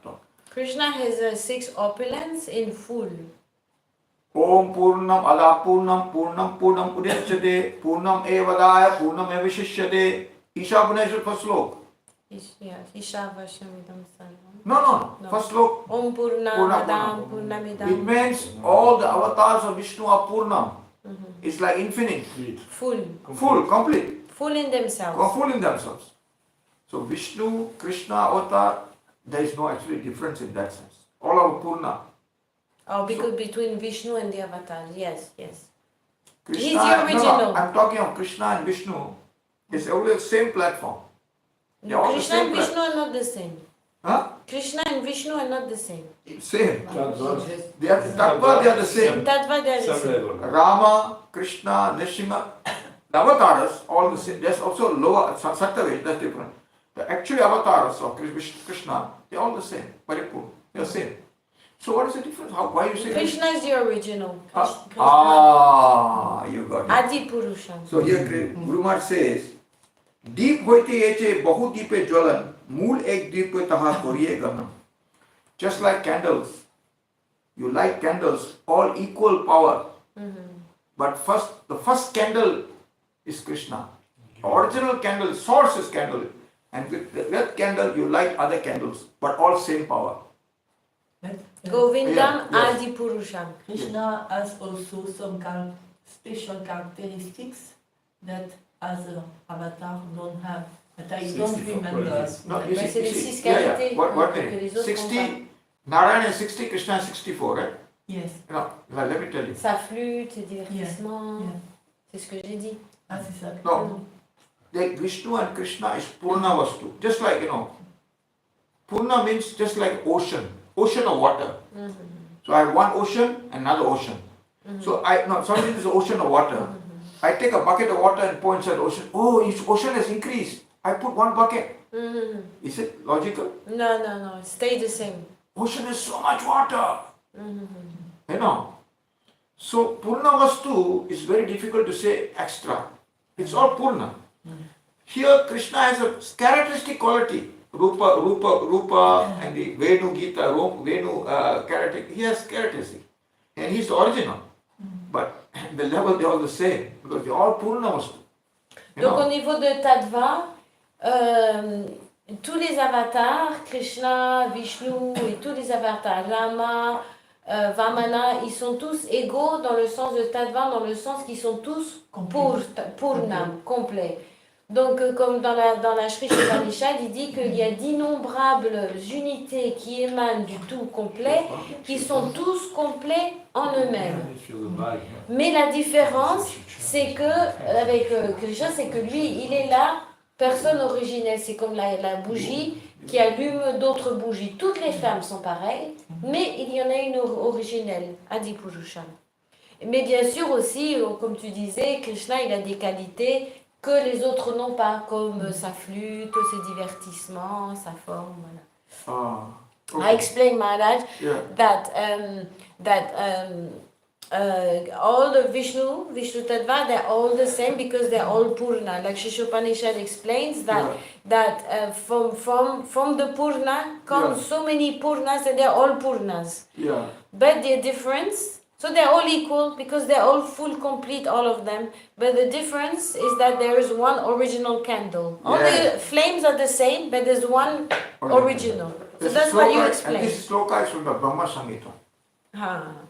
talk. Krishna has 6 opulence in full. Om Purnam Ada Purnam Purnam Purnam Udechyate Purnam Evadaya Purnam Evishishyate. Isha Bhuneshwar first slok. Isha Vashamidam Sarvam. No. First slok. Om Purnamadam Purnamidam. It means all the avatars of Vishnu are Purnam. It's like infinite. Full. Complete. Full in themselves. Full in themselves. So Vishnu, Krishna, avatar, there is no actually difference in that sense. All are Purna. Oh, because between Vishnu and the avatars, yes. Krishna, He's the original. No, I'm talking of Krishna and Vishnu. It's always the same platform. They're all the Krishna same and Vishnu are not the same. Huh? Krishna and Vishnu are not the same. Same. Tattva, They are Tattva, they are the same. Tattva, they are the same same. level. Rama, Krishna, Nrsimha, the avatars, all the same. There's also lower, Sattva, that's different. The actual avatars of Krishna, they're all the same. Paripurna, they're the same. So what is the difference? Why you say Krishna is the original. you got it. Adi Purusha. So here Guru Maharaj says, Deep hoite eche bahu deepe jwalan, mool ek deepe taha koriye ganam. Just like candles, you light candles, all equal power. But the first candle is Krishna. The original candle, source is candle. And with that candle, you light other candles, but all same power. Govindam Yeah, yes. Adi Purusham. Krishna has also some special characteristics that as an avatar don't have. But I don't 64 remember. qualities. No, you Ouais, see, c'est les you see, six yeah, qualités, yeah. What que minute? les autres 60, Narayana is 60, Krishna is 64, right? Yes. No, let me tell you. Sa flûte, ses divertissements. Yeah. C'est ce que j'ai dit. Ah, c'est ça. No, like Vishnu and Krishna is Purna Vastu. Just like, Purna means just like ocean of water. So I have one ocean, another ocean. So something is the ocean of water. I take a bucket of water and pour inside the ocean. Oh, its ocean has increased. I put one bucket. Is it logical? No, no, no. Stay the same. Ocean has so much water. So Purna Vastu is very difficult to say extra. It's all Purna. Here Krishna has a characteristic quality. Rupa, and the Venu Gita, Venu characteristic. He has characteristic. And he's the original. But the level they're all the same. Because they're all Purna Vastu. Donc au niveau de Tattva, tous les avatars, Krishna, Vishnu et tous les avatars, Rama, Vamana, ils sont tous égaux dans le sens de Tattva, dans le sens qu'ils sont tous Purnam, complets. Donc comme dans la Sri Upanishad, il dit qu'il y a d'innombrables unités qui émanent du tout complet, qui sont tous complets en eux-mêmes. Mais la différence, c'est que avec Krishna, c'est que lui, il est la personne originelle. C'est comme la bougie qui allume d'autres bougies. Toutes les femmes sont pareilles, mais il y en a une originelle, Adi Purusham. Mais bien sûr aussi, comme tu disais, Krishna, il a des qualités que les autres n'ont pas, comme sa flûte, ses divertissements, sa forme. Voilà. I explained, Maharaj, that all the Vishnu Tattva, they're all the same because they're all Purna. Like Shishopanishad explains that from the Purna come so many Purnas and they're all Purnas. Yeah. But the difference, so they're all equal because they're all full, complete, all of them. But the difference is that there is one original candle. All the flames are the same, but there's one original. So that's what you explain. And this sloka is from the Brahma Samhita.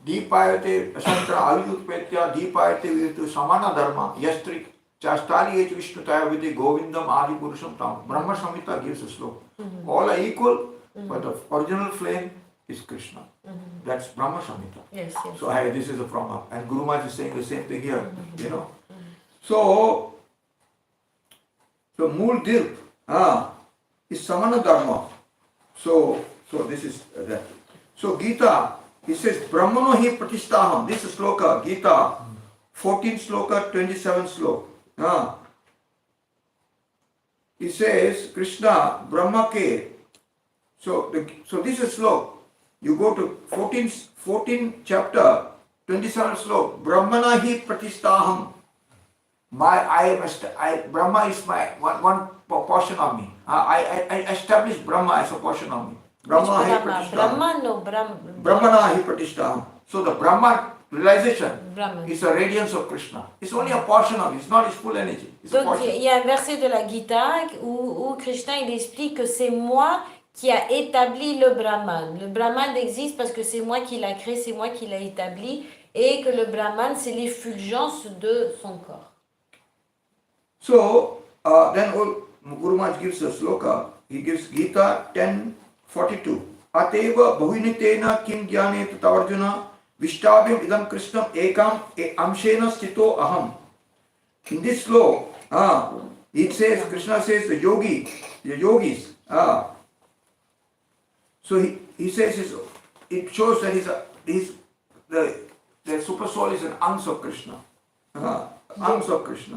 Deepayate Santra Ayutpetya Deepayate Vitu Samana Dharma Yastri Chastali H Vishnutaya Vidi Govindam Adi Purusham Tam. Brahma Samhita gives a sloka. All are equal, but the original flame is Krishna. That's Brahma Samhita. Yes. So this is a from and Guru Maharaj is saying the same thing here. So Mool Dirp is Samana Dharma. So this is that. So Gita, he says Brahmano hi pratishtaham. This is sloka, Gita, 14 sloka, 27 sloka. He says Krishna, Brahma ke. So this is sloka. You go to 14 chapter, 27 sloka. Brahmana hi pratishtaham. Brahma is my one portion of me. I established Brahma as a portion of me. Brahmana hi pratishtaham. So the Brahma realization is a radiance of Krishna. It's only a portion of it. It's not his full energy. It's a Donc portion. il y a un verset de la Gita où Krishna il explique que c'est moi qui a établi le Brahman. Le Brahman existe parce que c'est moi qui l'a créé, c'est moi qui l'a établi, et que le Brahman c'est l'effulgence de son corps. So then Guru Maharaj gives a sloka. He gives Gita 10:42. Ateva bahunitena kim jnane tavarjuna vishtabhyam idam krishnam ekam amshena sthito aham. In this sloka, It says, Krishna says the yogis. So he says it shows that the super soul is an ansh of Krishna. Ansh of Krishna.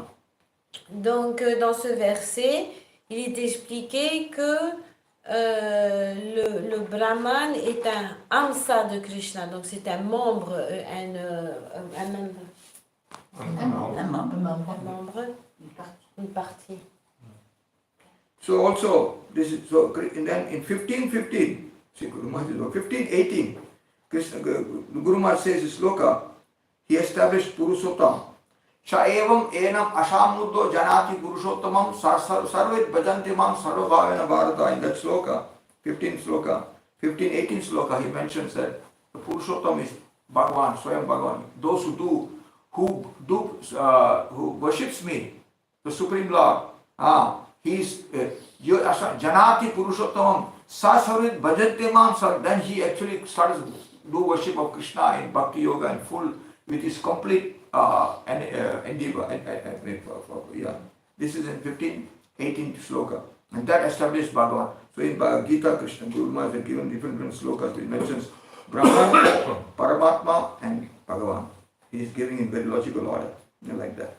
Donc, dans ce verset, il est expliqué que le Brahman est un amsa de Krishna, donc c'est un membre, une partie. So also, this is so, and then in 1515, see Guru Maharaj, 1518, Guru Maharaj says this sloka, he established Purushottam. Sha evam enam ashamuddo janati Purushottamam sarvet bhajanti mam sarvabhavena bharata. In that sloka, 1518 sloka, he mentions that the Purushottam is Bhagavan, Swayam Bhagavan. Those who worships me, the Supreme Lord, he is Janati Purushottamam Sasarit Bhajate Mam. Then he actually starts to do worship of Krishna in Bhakti Yoga in full with his complete endeavor. This is in 1518 sloka. And that established Bhagavan. So in Bhagavad Gita, Krishna Guru Maharaj has given different slokas. He mentions Brahman, Paramatma and Bhagavan. He is giving in very logical order. Like that.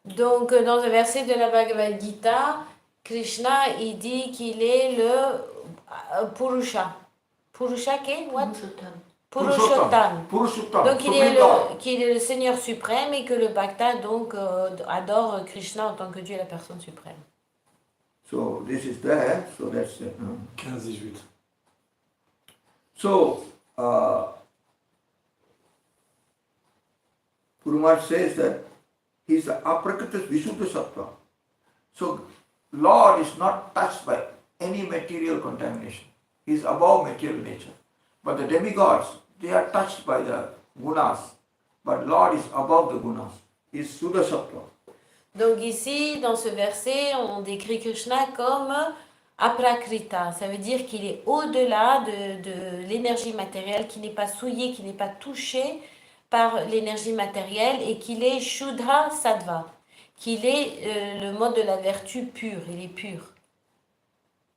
Donc, dans un verset de la Bhagavad Gita, Krishna, il dit qu'il est le Purusha. Purusha qu'est what? Purushottam. Donc, qu'il est le Seigneur suprême et que le Bhakta, donc, adore Krishna en tant que Dieu et la personne suprême. So, this is there. So, that's 15-18. So, Guru Maharaj says that he is the aprakrita Vishuddha Sattva. So, Lord is not touched by any material contamination. He is above material nature. But the demigods, they are touched by the gunas. But Lord is above the gunas. He is Suddha Sattva. Donc ici, dans ce verset, on décrit Krishna comme aprakrita. Ça veut dire qu'il est au-delà de l'énergie matérielle, qui n'est pas souillé, qui n'est pas touché par l'énergie matérielle et qu'il est Shuddha Sattva, qu'il est le mode de la vertu pure, il est pur.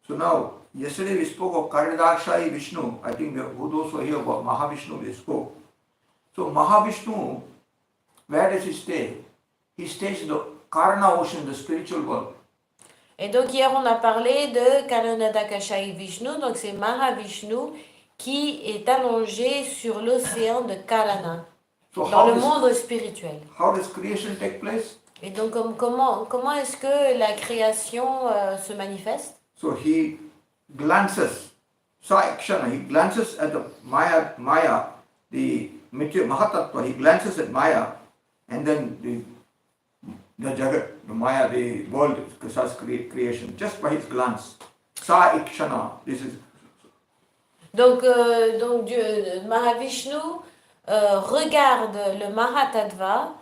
So now, yesterday we spoke of Karidakshai Vishnu. I think those who are here about Mahavishnu we spoke. So Mahavishnu, where does he stay? He stays in the Karana ocean, the spiritual world. Et donc hier on a parlé de Karanadakashai Vishnu, donc c'est Mahavishnu qui est allongé sur l'océan de Karana. So dans le monde spirituel. How does creation take place? Et donc comment est-ce que la création se manifeste? So he glances, Saikshana, he glances at the Maya, the Mahatattva, he glances at Maya, and then the Jagat, the Maya, the world starts creation, just by his glance. Saikshana, this is. Donc Dieu, Mahavishnu regarde le Mahatattva,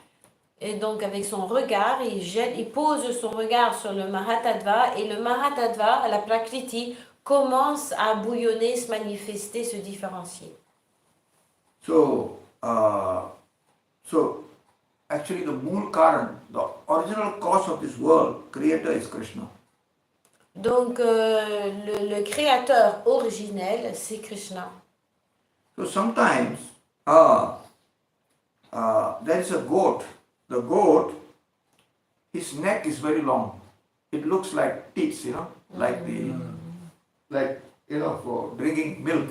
et donc avec son regard, il pose son regard sur le Mahatattva, et le Mahatattva, la Prakriti, commence à bouillonner, se manifester, se différencier. So actually the Mool Karan, the original cause of this world, creator is Krishna. Donc le créateur originel, c'est Krishna. So sometimes there is a goat. The goat, his neck is very long. It looks like teats, for drinking milk,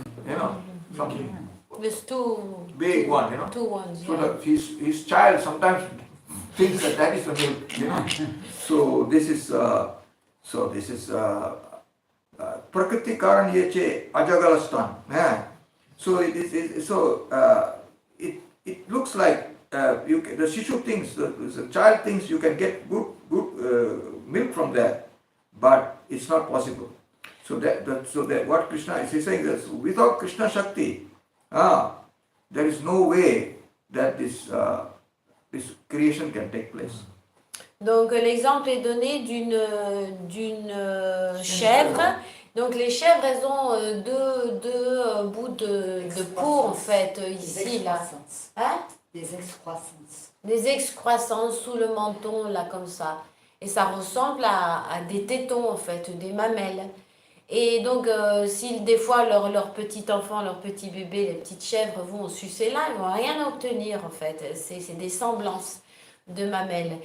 something. With two big one, Two ones, So yeah. his child sometimes thinks that is the milk, So this is Prakriti Karan Yeche Ajagalastan. So it looks like the Shishu thinks, the child thinks you can get good milk from that, but it's not possible. So that what Krishna is saying that without Krishna Shakti, there is no way that this creation can take place. Donc l'exemple est donné d'une chèvre. Donc les chèvres, elles ont deux bouts de peau en fait ici là. Hein? Des excroissances. Des excroissances sous le menton là comme ça. Et ça ressemble à des tétons, en fait, des mamelles. Et donc, si des fois leurs petits enfants, leurs petits bébés, les petites chèvres vont sucer là, ils vont rien obtenir, en fait. C'est des semblances de mamelles.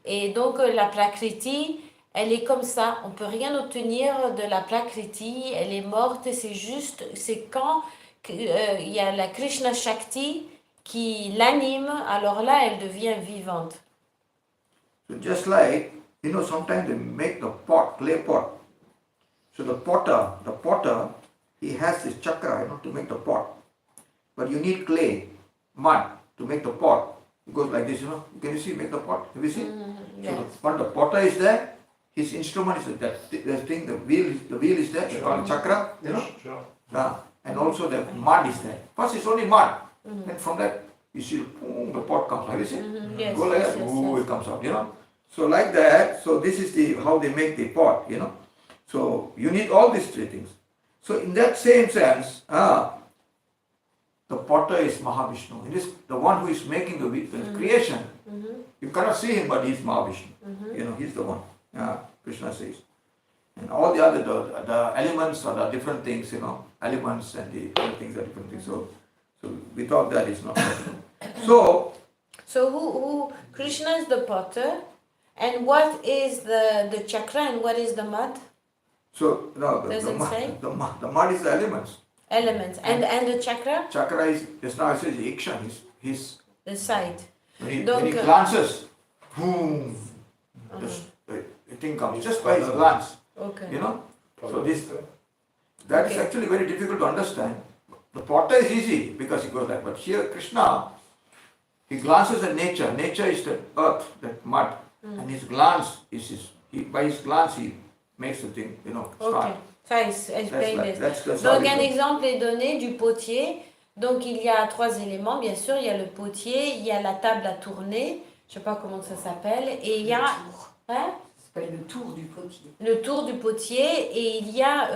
Et donc, la Prakriti, elle est comme ça. On peut rien obtenir de la Prakriti. Elle est morte. C'est quand il y a la Krishna Shakti qui l'anime, alors là, elle devient vivante. So just like, sometimes they make the pot, clay pot. So the potter, he has this chakra, to make the pot. But you need clay, mud, to make the pot. It goes like this, Can you see, make the pot? Have you seen? Yes. So when the potter is there, his instrument is that thing, the wheel is there, it's called chakra, Sure. and also the mud is there. First it's only mud. And from that, you see, boom, the pot comes. Have you seen? Yes, Go like yes, that, yes, ooh, yes. it comes out, So like that, so this is how they make the pot, So you need all these three things. So in that same sense, the potter is Mahavishnu. It is the one who is making the creation. You cannot see him, but he is Mahavishnu. He's the one. Krishna says. And all the other, the elements are the different things, elements and the other things are different things. So without that it's not possible. So who Krishna is the potter, and what is the chakra and what is the mud? So no, Does it say? the mud is the elements. Elements. And the chakra? Chakra is, just now I said the action, his The side. when he Donc, glances, boom, the thing comes just by his glance, Okay. So that is actually very difficult to understand. The potter is easy because he goes like, but here Krishna, he glances at nature. Nature is the earth, that mud, and his glance is by his glance he makes the thing, start. Ok, ça explain this. That's Donc un exemple est donné du potier. Donc il y a 3 éléments, bien sûr. Il y a le potier, il y a la table à tourner, je sais pas comment ça s'appelle, et il y a Ça s'appelle le tour du potier. le tour du potier, et il y a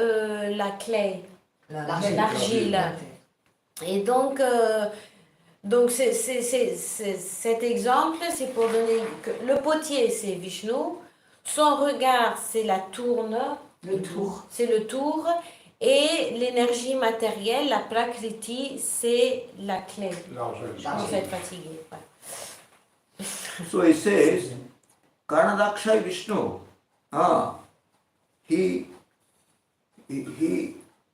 la clay, l'argile. Et donc cet exemple, c'est pour donner que le potier, c'est Vishnu, son regard, c'est la tourne, c'est le tour, et l'énergie matérielle, la prakriti, c'est la clé. Vous êtes fatigué. Ouais. So he says, Karnadakshay Vishnu, he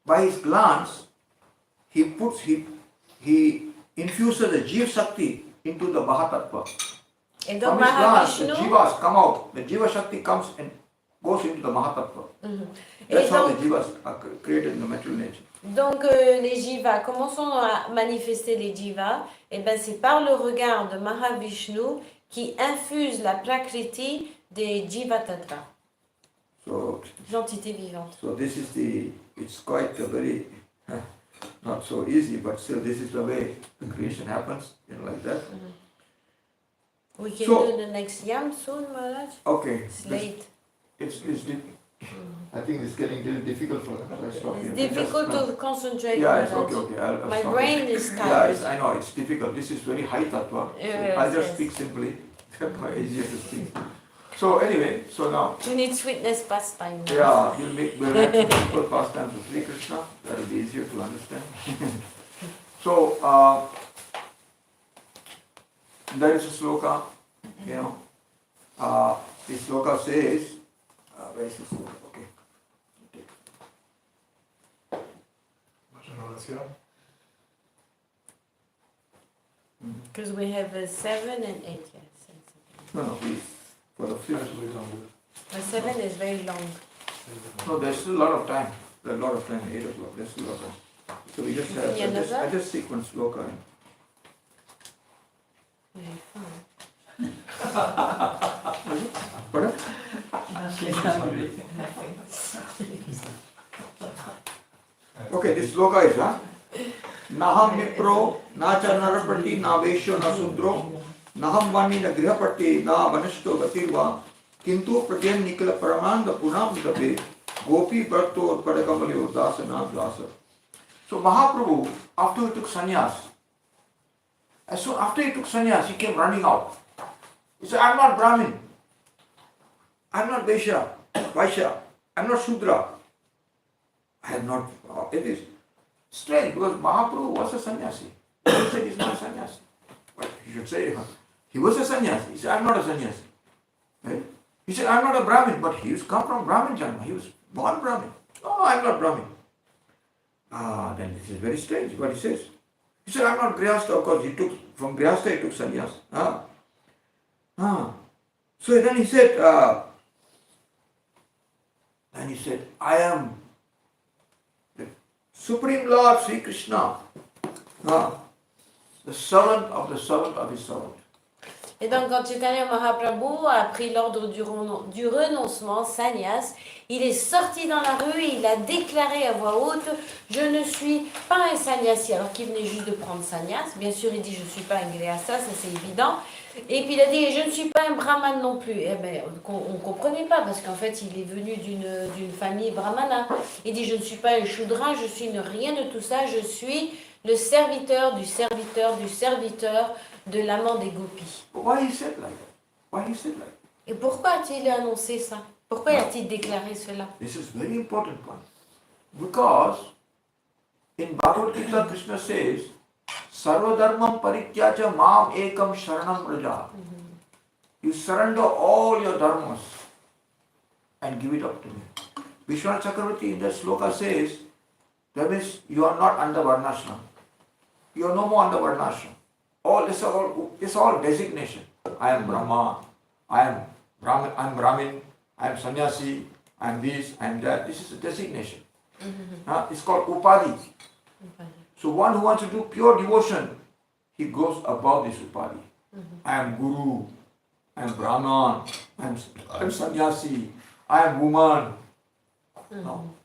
by his glance, he infuses the Jiva Shakti into the Mahatattva. Et donc From his glance, Mahavishnu, the Jivas come out, the Jiva Shakti comes and goes into the Mahatattva. That's Et how donc- the Jivas are created in the material nature. donc les jivas, comment sont à manifester les jivas? Et ben c'est par le regard de Mahavishnu qui infuse la prakriti des jiva tattva, So, l'entité vivante. so this is it's quite a very, not so easy, but still this is the way the creation happens, like that. We can So- do the next yam soon, Maharaj. Okay. It's late. I think it's getting a little difficult for them. Let's stop It's here. difficult Just- to concentrate, Yeah, it's Maharaj. okay. I'll My stop brain here. is Yeah, tired. I know, it's difficult. This is very high tattva. Yes, I'll just yes. speak simply. It's easier to speak. So anyway, so now, You need sweetness pastime. yeah, we'll have some simple pastimes of Sri Krishna. That will be easier to understand. So, there is a sloka, this sloka says, where is this sloka? Okay. Because we have 7 and 8, yes. No, please, for the fifth. The 7 is very long. No, there's still a lot of time. There's a lot of time, 8 o'clock, there's still a lot of time. So we just have, I just sequence sloka. Very fun. Pardon? Okay, this sloka is, Naham Mipro, Nacha Narapati, Na Vesho, Na Sudro, Naham Vani, Na Grihapati, Na Vanashto Gatirva, Kintu Pratyam Nikala Paramanda Punam Dabe, Gopi Bharto Padakamali Udasa Na Dasa. So Mahaprabhu, after he took sannyas, after he took sannyas, he came running out. He said, I'm not Brahmin. I'm not Vaishya, I'm not Shudra. I am not, it is strange because Mahaprabhu was a sannyasi. He said he's not a sannyasi. But he should say, he was a sannyasi. He said, I'm not a sannyasi. Right? He said, I'm not a Brahmin, but he was come from Brahmin Janma. He was born Brahmin. No, I'm not Brahmin. Then this is very strange what he says. He said, I'm not Grihastha. Of course, from Grihastha he took sannyas. So then he said, I am the Supreme Lord Sri Krishna, the servant of his servant. Et donc, quand Chaitanya Mahaprabhu a pris l'ordre du renoncement, sannyas, il est sorti dans la rue et il a déclaré à voix haute « Je ne suis pas un sannyasi », alors qu'il venait juste de prendre sannyas. Bien sûr, il dit « Je ne suis pas un grihastha », ça c'est évident. Et puis il a dit « Je ne suis pas un brahman non plus ». Eh bien, on ne comprenait pas parce qu'en fait, il est venu d'une famille brahmana. Il dit « Je ne suis pas un shudra, je suis rien de tout ça, je suis le serviteur du serviteur du serviteur de l'amant des gopis. » Why he said like that? Why he said like that? Et pourquoi a-t-il annoncé ça? Pourquoi a-t-il déclaré cela? This is very important point. Because in Bhagavad Gita, Krishna says, Sarva dharmam parityaja mam ekam sharanam raja. You surrender all your dharmas and give it up to me. Vishwanath Chakravarti in that sloka says, that means you are not under varnashram. You are no more under varnashram. It's all designation. I am Brahma, I am Brahmin, I am sannyasi, I am this, I am that. This is a designation. It's called upadhi. So one who wants to do pure devotion, he goes above this upadhi. I am guru, I am Brahman, I am sannyasi, I am woman. No.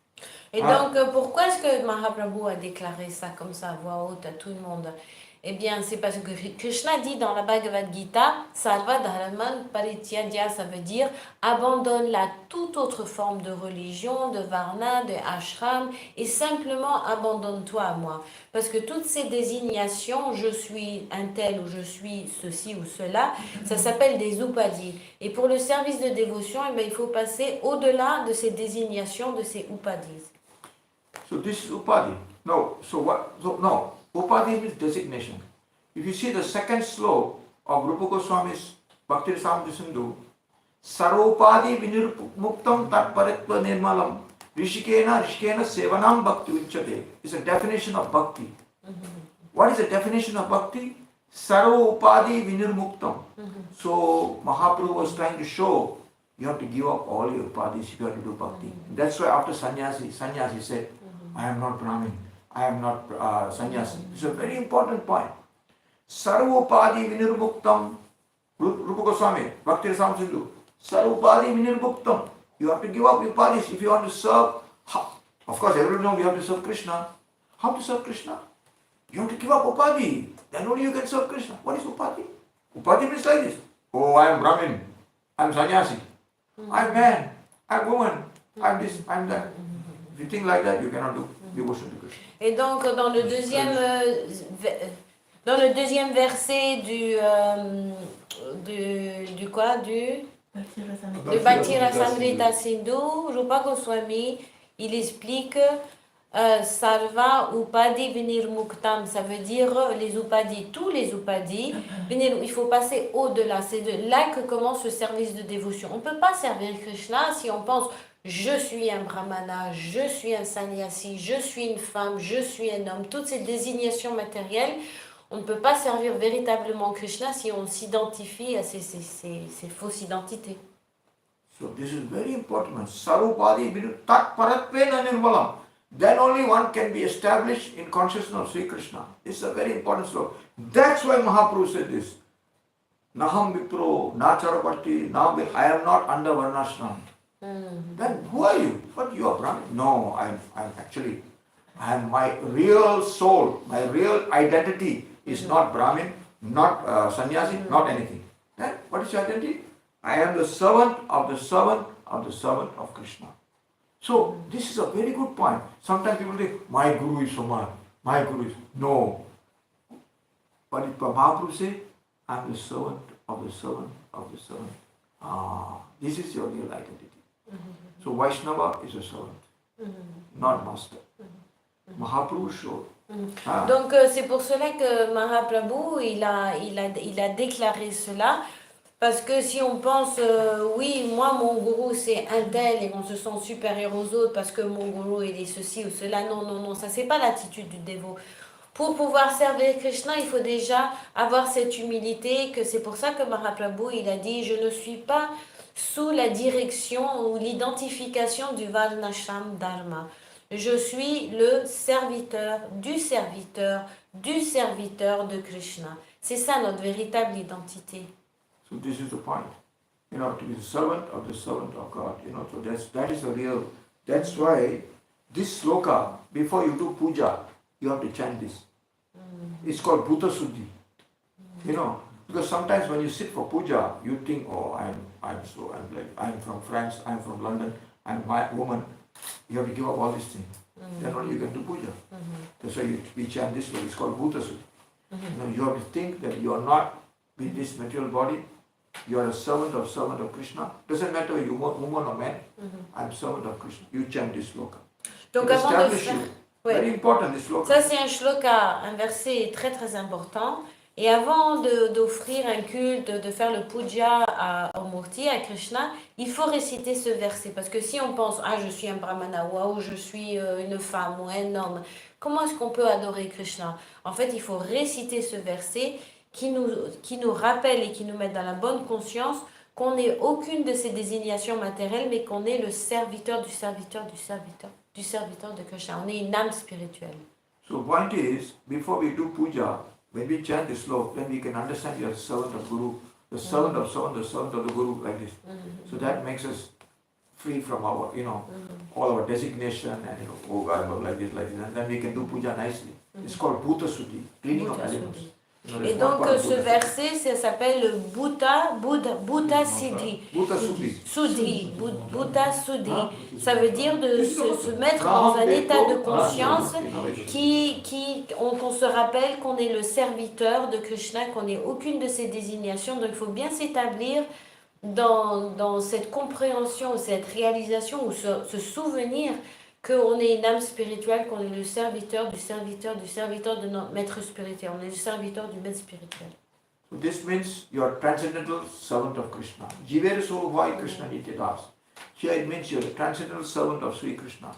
Et donc, pourquoi est-ce que Mahaprabhu a déclaré ça comme ça à voix haute à tout le monde? Eh bien, c'est parce que Krishna dit dans la Bhagavad Gita, Sarva Dharman Parityajya, ça veut dire abandonne la toute autre forme de religion, de varna, de ashram, et simplement abandonne-toi à moi. Parce que toutes ces désignations, je suis un tel ou je suis ceci ou cela, ça s'appelle des upadhis. Et pour le service de dévotion, eh bien, il faut passer au-delà de ces désignations, de ces upadhis. So this is upadhi. No. No. Upadhi means designation. If you see the second sloka of Rupa Goswami's Bhakti Rasamrita Sindhu, Sarvopadi vinirmuktam tatparitva nirmalam rishikena sevanam bhakti uchyate. It's a definition of bhakti. What is the definition of bhakti? Sarvopadi vinirmuktam. So Mahaprabhu was trying to show you have to give up all your upadhis if you have to do bhakti. That's why after sannyasi said, I am not Brahmin, I am not sannyasi. It's a very important point. Sarvopadi vinirmuktam. Rupa Goswami, Bhakti Rasamrita Sindhu. Sarvopadi vinirmuktam. You have to give up upadhis if you want to serve. Of course, everyone knows you have to serve Krishna. How to serve Krishna? You have to give up upadhi. Then only you can serve Krishna. What is upadhi? Upadhi means like this. Oh, I am Brahmin. I am sannyasi. I am man. I am woman. I am this. I am that. If you think like that, you cannot do devotion to Krishna. Et donc, dans le deuxième verset de Bhakti Rasamrita Sindhu, Rupa Goswami, il explique Sarva Upadi Vinirmuktam, ça veut dire les upadis, tous les upadis. Il faut passer au-delà, c'est de là que commence le service de dévotion. On ne peut pas servir Krishna si on pense je suis un brahmana, je suis un sannyasi, je suis une femme, je suis un homme. Toutes ces désignations matérielles, on ne peut pas servir véritablement Krishna si on s'identifie à ces fausses identités. So this is very important. Sarvopadi tat paratpena nirmalam. Then only one can be established in consciousness of Sri Krishna. This is a very important sloka. That's why Mahaprabhu said this. Naham vipro, nacharapati, I am not under varnashram. Then who are you? What, you are Brahmin? No, I am my real soul, my real identity is not Brahmin, not sannyasi, not anything. Then what is your identity? I am the servant of the servant of the servant of Krishna. So this is a very good point. Sometimes people think, my guru is Soman, my guru is... No. What did Mahaprabhu say? I am the servant of the servant of the servant This is your real identity. So Vaishnava is a servant, not master. Mahaprabhu showed. Donc c'est pour cela que Mahaprabhu il a déclaré cela, parce que si on pense oui moi mon gourou c'est un tel et on se sent supérieur aux autres parce que mon gourou il est ceci ou cela, non, ça c'est pas l'attitude du dévot. Pour pouvoir servir Krishna, il faut déjà avoir cette humilité, que c'est pour ça que Mahaprabhu il a dit je ne suis pas sous la direction ou l'identification du Varnashram Dharma. Je suis le serviteur du serviteur du serviteur de Krishna. C'est ça notre véritable identité. So this is the point. To be the servant of God. So that is the real. That's why this sloka, before you do puja, you have to chant this. It's called Bhuta Suddhi. Because sometimes when you sit for puja, you think, oh, I'm from France, I'm from London, I'm my woman. You have to give up all these things. Then only you can do puja. That's why we chant this way. It's called Bhuta Suddhi. You have to think that you are not with this material body. You are a servant of Krishna. Doesn't matter if you are woman or man. I'm servant of Krishna. You chant this sloka. Donc avant de faire... Very important, this sloka. Ça c'est un shloka, un verset très très important. Et avant d'offrir un culte, de faire le puja au Murti, à Krishna, il faut réciter ce verset. Parce que si on pense, je suis un brahmana, ou je suis une femme ou un homme, comment est-ce qu'on peut adorer Krishna? En fait, il faut réciter ce verset qui nous rappelle et qui nous met dans la bonne conscience qu'on n'est aucune de ces désignations matérielles, mais qu'on est le serviteur du serviteur du serviteur du serviteur de Krishna. On est une âme spirituelle. So point is, before we do puja, when we chant this sloka, then we can understand you are the servant of Guru, the servant of someone, the servant of the Guru, like this. So that makes us free from our, all our designation and, oh God, like this, and then we can do puja nicely. It's called Bhuta Suddhi, cleaning of elements. Et donc ce verset, ça s'appelle Bhuta Siddhi. Bhuta Suddhi. Ça veut dire de se mettre dans un état de conscience qu'on se rappelle qu'on est le serviteur de Krishna, qu'on n'est aucune de ses désignations. Donc il faut bien s'établir dans cette compréhension, cette réalisation ou ce souvenir qu'on est une âme spirituelle, qu'on est le serviteur du serviteur du serviteur de notre maître spirituel. On est le serviteur du maître spirituel. So this means you are transcendental servant of Krishna. Jivere Sohvai Krishna Nityadas. Here it means you are the transcendental servant of Sri Krishna.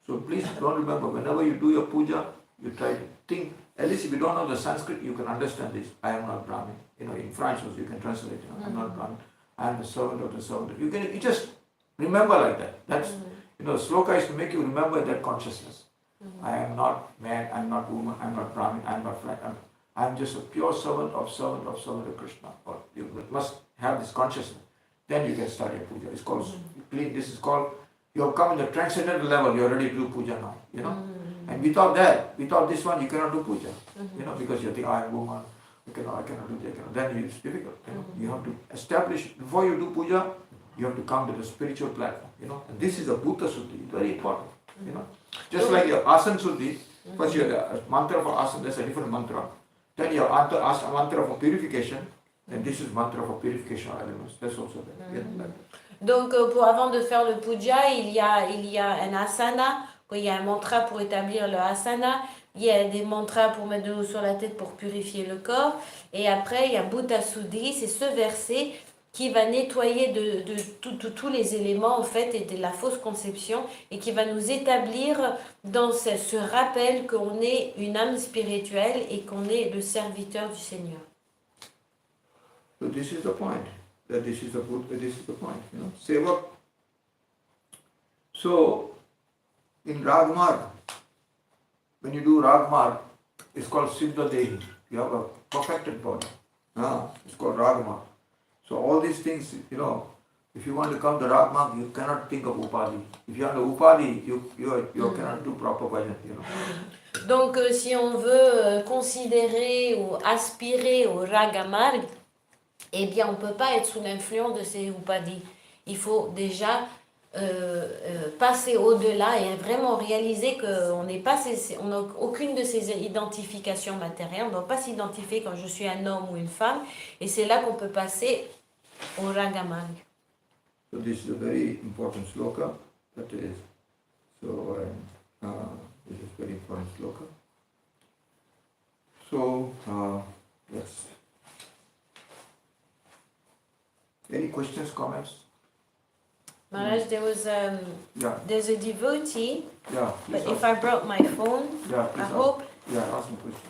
So please don't remember, whenever you do your puja, you try to think, at least if you don't know the Sanskrit, you can understand this. I am not Brahmin. In French also you can translate, I am not Brahmin. I am the servant of the servant. You just remember like that. That's sloka is to make you remember that consciousness. I am not man, I am not woman, I am not Brahmin, I am not flat. I am just a pure servant of Krishna. Or you must have this consciousness. Then you can start your puja. It's called clean. This is called, you have come in the transcendental level. You are ready to do puja now. And without this one, you cannot do puja. Because you think I am woman. I cannot do that. Then it's difficult. You have to establish before you do puja. You have to come to the spiritual platform, And this is a Bhuta Suddhi, very important, Just like your Asana Suddhi, first you have the mantra for Asana, that's a different mantra. Then you have mantra for purification, and this is mantra for purification of elements. That's also there. Donc, avant de faire le puja, il y a un asana, il y a un mantra pour établir le asana, il y a des mantras pour mettre de l'eau sur la tête pour purifier le corps, et après il y a Bhuta Suddhi, c'est ce verset qui va nettoyer de tous les éléments en fait et de la fausse conception et qui va nous établir dans ce rappel qu'on est une âme spirituelle et qu'on est le serviteur du Seigneur. So this is the point. This is the point. Sevak. So in Ragmarg, when you do Ragmarg, it's called Siddha Dehi. You have a perfected body. It's called Ragmarg. So all these things, if you want to come to Ragmarg, you cannot think of Upadhi. If you have the Upadhi, you cannot do proper bhajan, Donc si on veut considérer ou aspirer au Ragamarg, eh bien on ne peut pas être sous l'influence de ces Upadhi. Il faut déjà passer au-delà et vraiment réaliser qu'on n'a aucune de ces identifications matérielles. On ne doit pas s'identifier quand je suis un homme ou une femme. Et c'est là qu'on peut passer au Rangamang. So this is a very important sloka. That is, so this is very important sloka. So yes. Any questions, comments? Maharaj, there's a devotee, Yeah. but Please if I brought my phone, yeah, I hope. ask me question.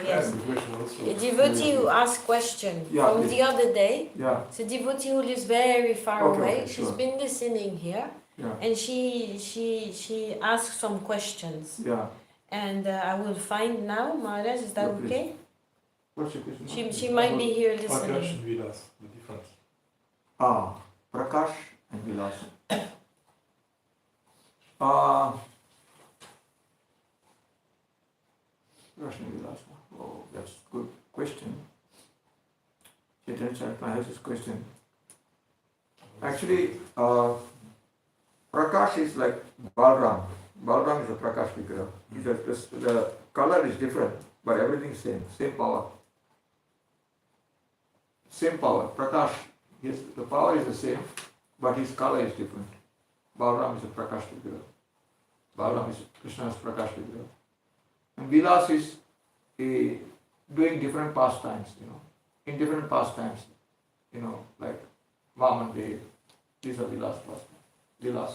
Yes. The question also. A devotee who asked question Yeah, from please. the other day. Yeah. It's a devotee who lives very far away. Okay, She's sure. been listening here, Yeah. and she asked some questions. Yeah. And I will find now, Maharaj. Is that Yeah, please. okay? What's your question? She might be here Prakash listening. and Vilas, the difference. Prakash and Vilas. Prakash and Vilas. Oh, that's a good question. Chaitanya Charitamrita has this question. Actually, Prakash is like Balram. Balram is a Prakash figure. The color is different, but everything is same power. Same power. Prakash, the power is the same, but his color is different. Balram is a Prakash figure. Balram is Krishna's Prakash figure. And Vilas is doing different pastimes, in different pastimes, like Vaman Dev. These are Vilas pastimes. Vilas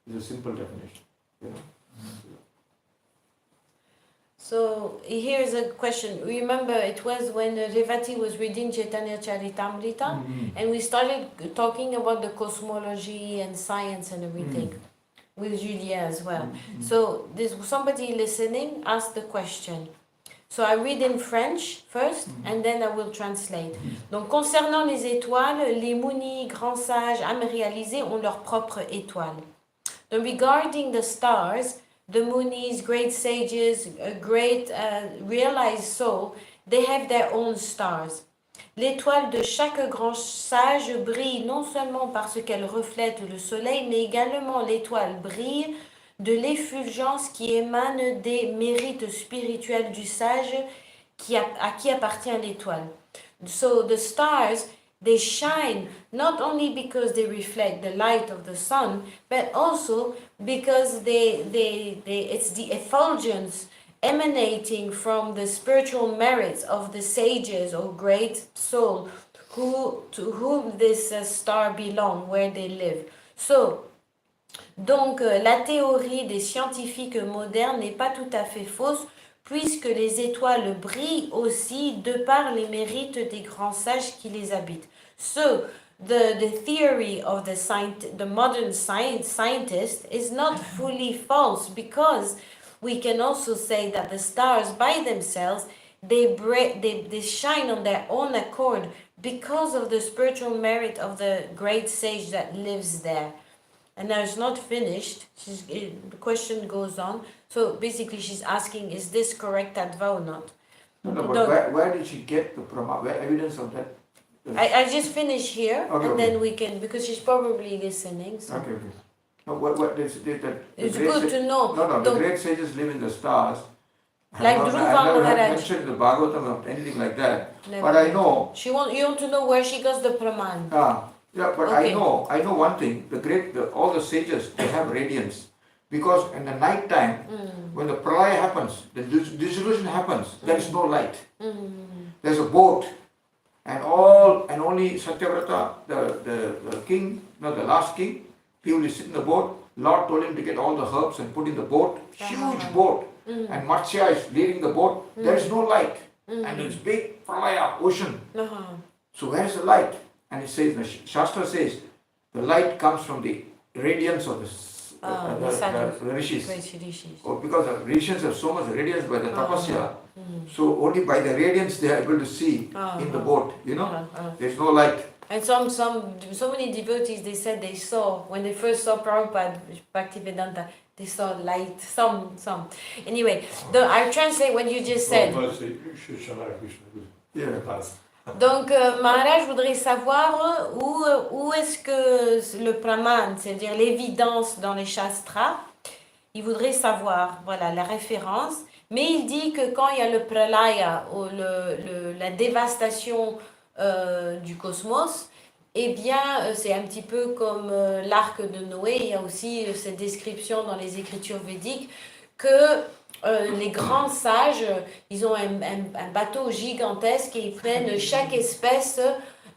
is a simple definition, So here's a question. Remember, it was when Revati was reading Chaitanya Charitamrita, and we started talking about the cosmology and science and everything, with Julia as well. So there's somebody listening asked the question. So I read in French first, and then I will translate. Donc concernant les étoiles, les Munis, grands sages, âmes réalisées ont leur propre étoile. Donc regarding the stars, the Munis, great sages, a great realized soul, they have their own stars. L'étoile de chaque grand sage brille non seulement parce qu'elle reflète le soleil, mais également l'étoile brille de l'effulgence qui émane des mérites spirituels du sage à qui appartient l'étoile. So the stars, they shine not only because they reflect the light of the sun, but also because it's the effulgence emanating from the spiritual merits of the sages or great soul to whom this star belong, where they live. So, donc la théorie des scientifiques modernes n'est pas tout à fait fausse, puisque les étoiles brillent aussi de par les mérites des grands sages qui les habitent. So, the theory of the modern scientist is not fully false, because we can also say that the stars by themselves, they shine on their own accord because of the spiritual merit of the great sage that lives there. And now it's not finished. The question goes on. So basically she's asking, is this correct Tattva or not? No, but where did she get the evidence of that? I just finish here, okay, then we can, because she's probably listening. So. Okay. No, it's good to know. No, the great sages live in the stars. Like I've Dhruva never Maharaj. mentioned the Bhagavatam or anything like that. Never. But I know. You want to know where she got the praman. Yeah, but okay. I know one thing. All the sages, they have radiance. Because in the night time, when the pralaya happens, the dissolution happens, there is no light. There's a boat. And only Satyavrata, the king, the last king, he will sit in the boat. Lord told him to get all the herbs and put in the boat, huge boat. And Matsya is leading the boat. There is no light. And it's big pralaya, ocean. So where is the light? And it says, the Shastra says, the light comes from the radiance of the rishis. Because the rishis have so much radiance by the tapasya. So only by the radiance they are able to see in the boat, There's no light. And so many devotees, they said they saw, when they first saw Prabhupada, Bhaktivedanta, they saw light, some. Anyway, I translate what you just said. Donc, Maharaj voudrait savoir où est-ce que le praman, c'est-à-dire l'évidence dans les shastras, il voudrait savoir, voilà, la référence. Mais il dit que quand il y a le pralaya, ou la dévastation du cosmos, eh bien, c'est un petit peu comme l'arc de Noé. Il y a aussi cette description dans les écritures védiques que les grands sages, ils ont un bateau gigantesque et ils prennent chaque espèce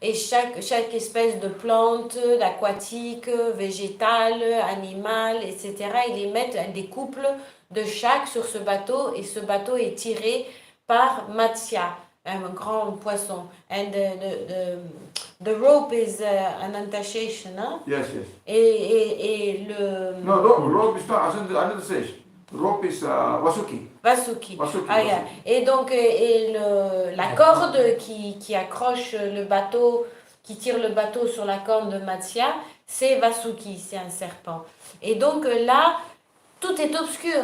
et chaque espèce de plante, aquatique, végétale, animale, etc. Ils les mettent des couples de chaque sur ce bateau et ce bateau est tiré par Matsya, un grand poisson. And the rope is an antatation, hein? Yes, yes. Et le... No, rope is not another stage. Rope is Vasuki. Vasuki. Vasuki. Ah, yeah. Et donc, la corde qui accroche le bateau, qui tire le bateau sur la corde de Matsya, c'est Vasuki, c'est un serpent. Et donc là, tout est obscur.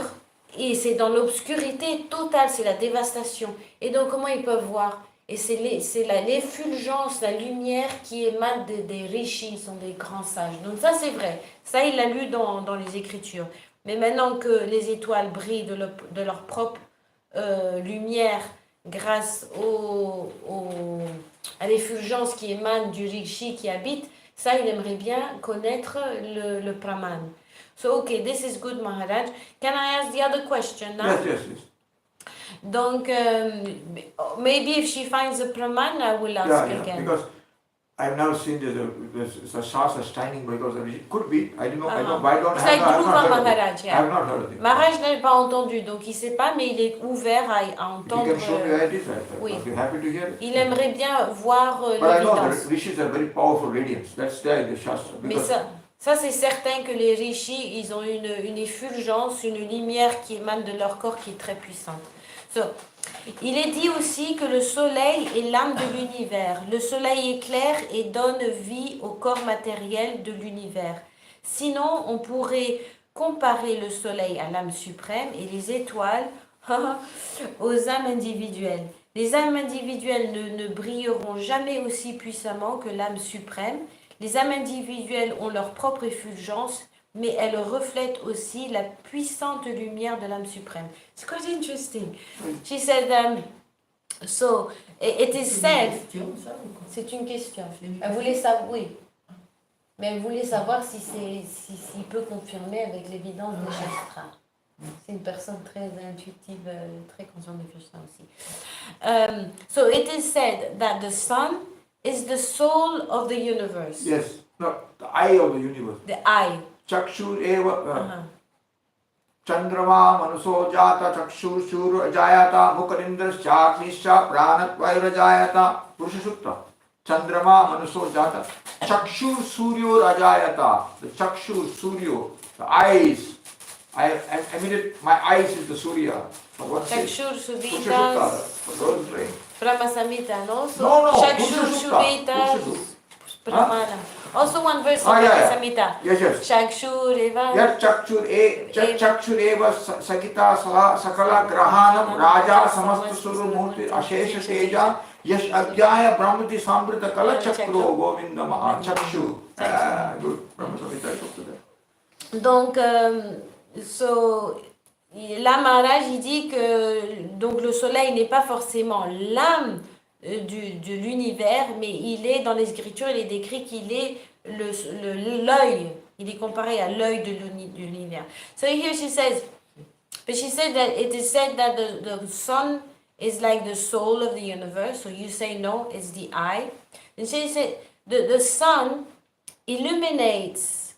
Et c'est dans l'obscurité totale, c'est la dévastation. Et donc, comment ils peuvent voir? Et c'est l'effulgence, la lumière qui émane des rishis, sont des grands sages. Donc ça, c'est vrai. Ça, il l'a lu dans les Écritures. Mais maintenant que les étoiles brillent de leur propre lumière grâce à l'effulgence qui émane du rishi qui habite, ça, il aimerait bien connaître le Brahman. So, okay, this is good, Maharaj. Can I ask the other question now? Yes, yes, yes. Donc, maybe if she finds a Brahman, I will ask Yeah, again. because I've never seen the stars are shining because it could be. I don't know. I don't. I don't It's have. like I have Dhruva not heard of it. Maharaj, I yeah. have not heard of it. Maharaj n'a pas entendu, donc il ne sait pas, mais il est ouvert à entendre. You can show me where it is. Oui. I'll be happy to hear it. Il aimerait bien voir But I know l'évidence. that rishis are very powerful radiance. That's there in the Shastra. Mais Because ça c'est certain que les rishis, ils ont une effulgence, une lumière qui émane de leur corps qui est très puissante. So, il est dit aussi que le soleil est l'âme de l'univers. Le soleil éclaire et donne vie au corps matériel de l'univers. Sinon, on pourrait comparer le soleil à l'âme suprême et les étoiles aux âmes individuelles. Les âmes individuelles ne brilleront jamais aussi puissamment que l'âme suprême. Les âmes individuelles ont leur propre effulgence, mais elles reflètent aussi la puissante lumière de l'âme suprême. It's quite interesting. She said, so it is said. C'est une question. Elle voulait savoir, oui. Mais elle voulait savoir s'il peut confirmer avec l'évidence des Shastras. C'est une personne très intuitive, très consciente de Krishna aussi. So it is said that the sun is the soul of the universe. yes, no, the eye of the universe. The eye. Chakshur eva. Chandrama manuso jata chakshur shur ajayata mukharindra chaknisha pranatvaira jayata. Purusha Sukta. Chandrama manuso jata chakshur suryo ajayata. The chakshur suryo, the eyes. I mean my eyes is the surya. Chakshur Purusha Sudita, Sukta. For those praying. Brahma Samhita, no? So No, Chakshur Purusha Sukta. Sudita, Purusha Sukta. Brahmana. Also one verse in Ah, yeah, Brahma yeah. Samhita. Yes, yes. Chakshur Eva. Yat chakshur eva sakita sakala grahanam raja samasta suru murti ashesha teja yash agyaya brahmati sambrita kala chakro govinda maha chakshu. Good. Brahma Samhita is up to that. Donc, là, Maharaj, il dit que donc, le soleil n'est pas forcément l'âme de l'univers, mais il est, dans les Écritures, il est décrit qu'il est l'œil. Il est comparé à l'œil de l'univers. So here she says, but she said that it is said that the sun is like the soul of the universe. So you say no, it's the eye. And she said the sun illuminates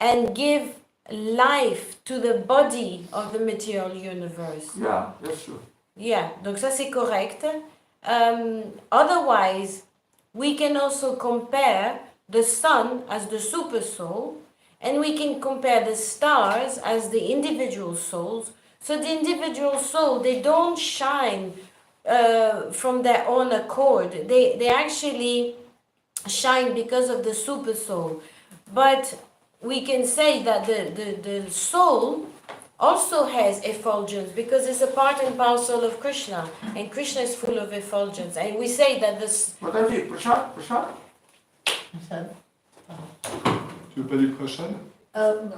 and give life to the body of the material universe. Yeah, that's true. Yeah, donc ça c'est correct. Otherwise, we can also compare the sun as the super soul, and we can compare the stars as the individual souls. So the individual soul, they don't shine from their own accord. They actually shine because of the super soul. But we can say that the soul also has effulgence because it's a part and parcel of Krishna, and Krishna is full of effulgence. And we say that this. Mataji, Prashad. Tu veux pas du prochain? No,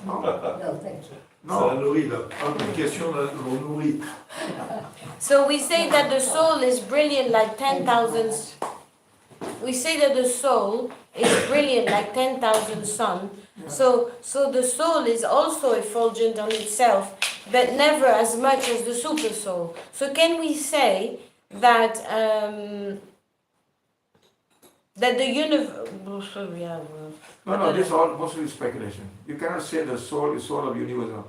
No, no, thank you. Ça la no. nourrit là. Une question l'on nourrit. So we say that the soul is brilliant like 10,000 we say that the soul is brilliant like 10,000 sun. So the soul is also effulgent on itself, but never as much as the super soul. So can we say that that the universe? No, this is all mostly speculation. You cannot say the soul is soul of universe. No.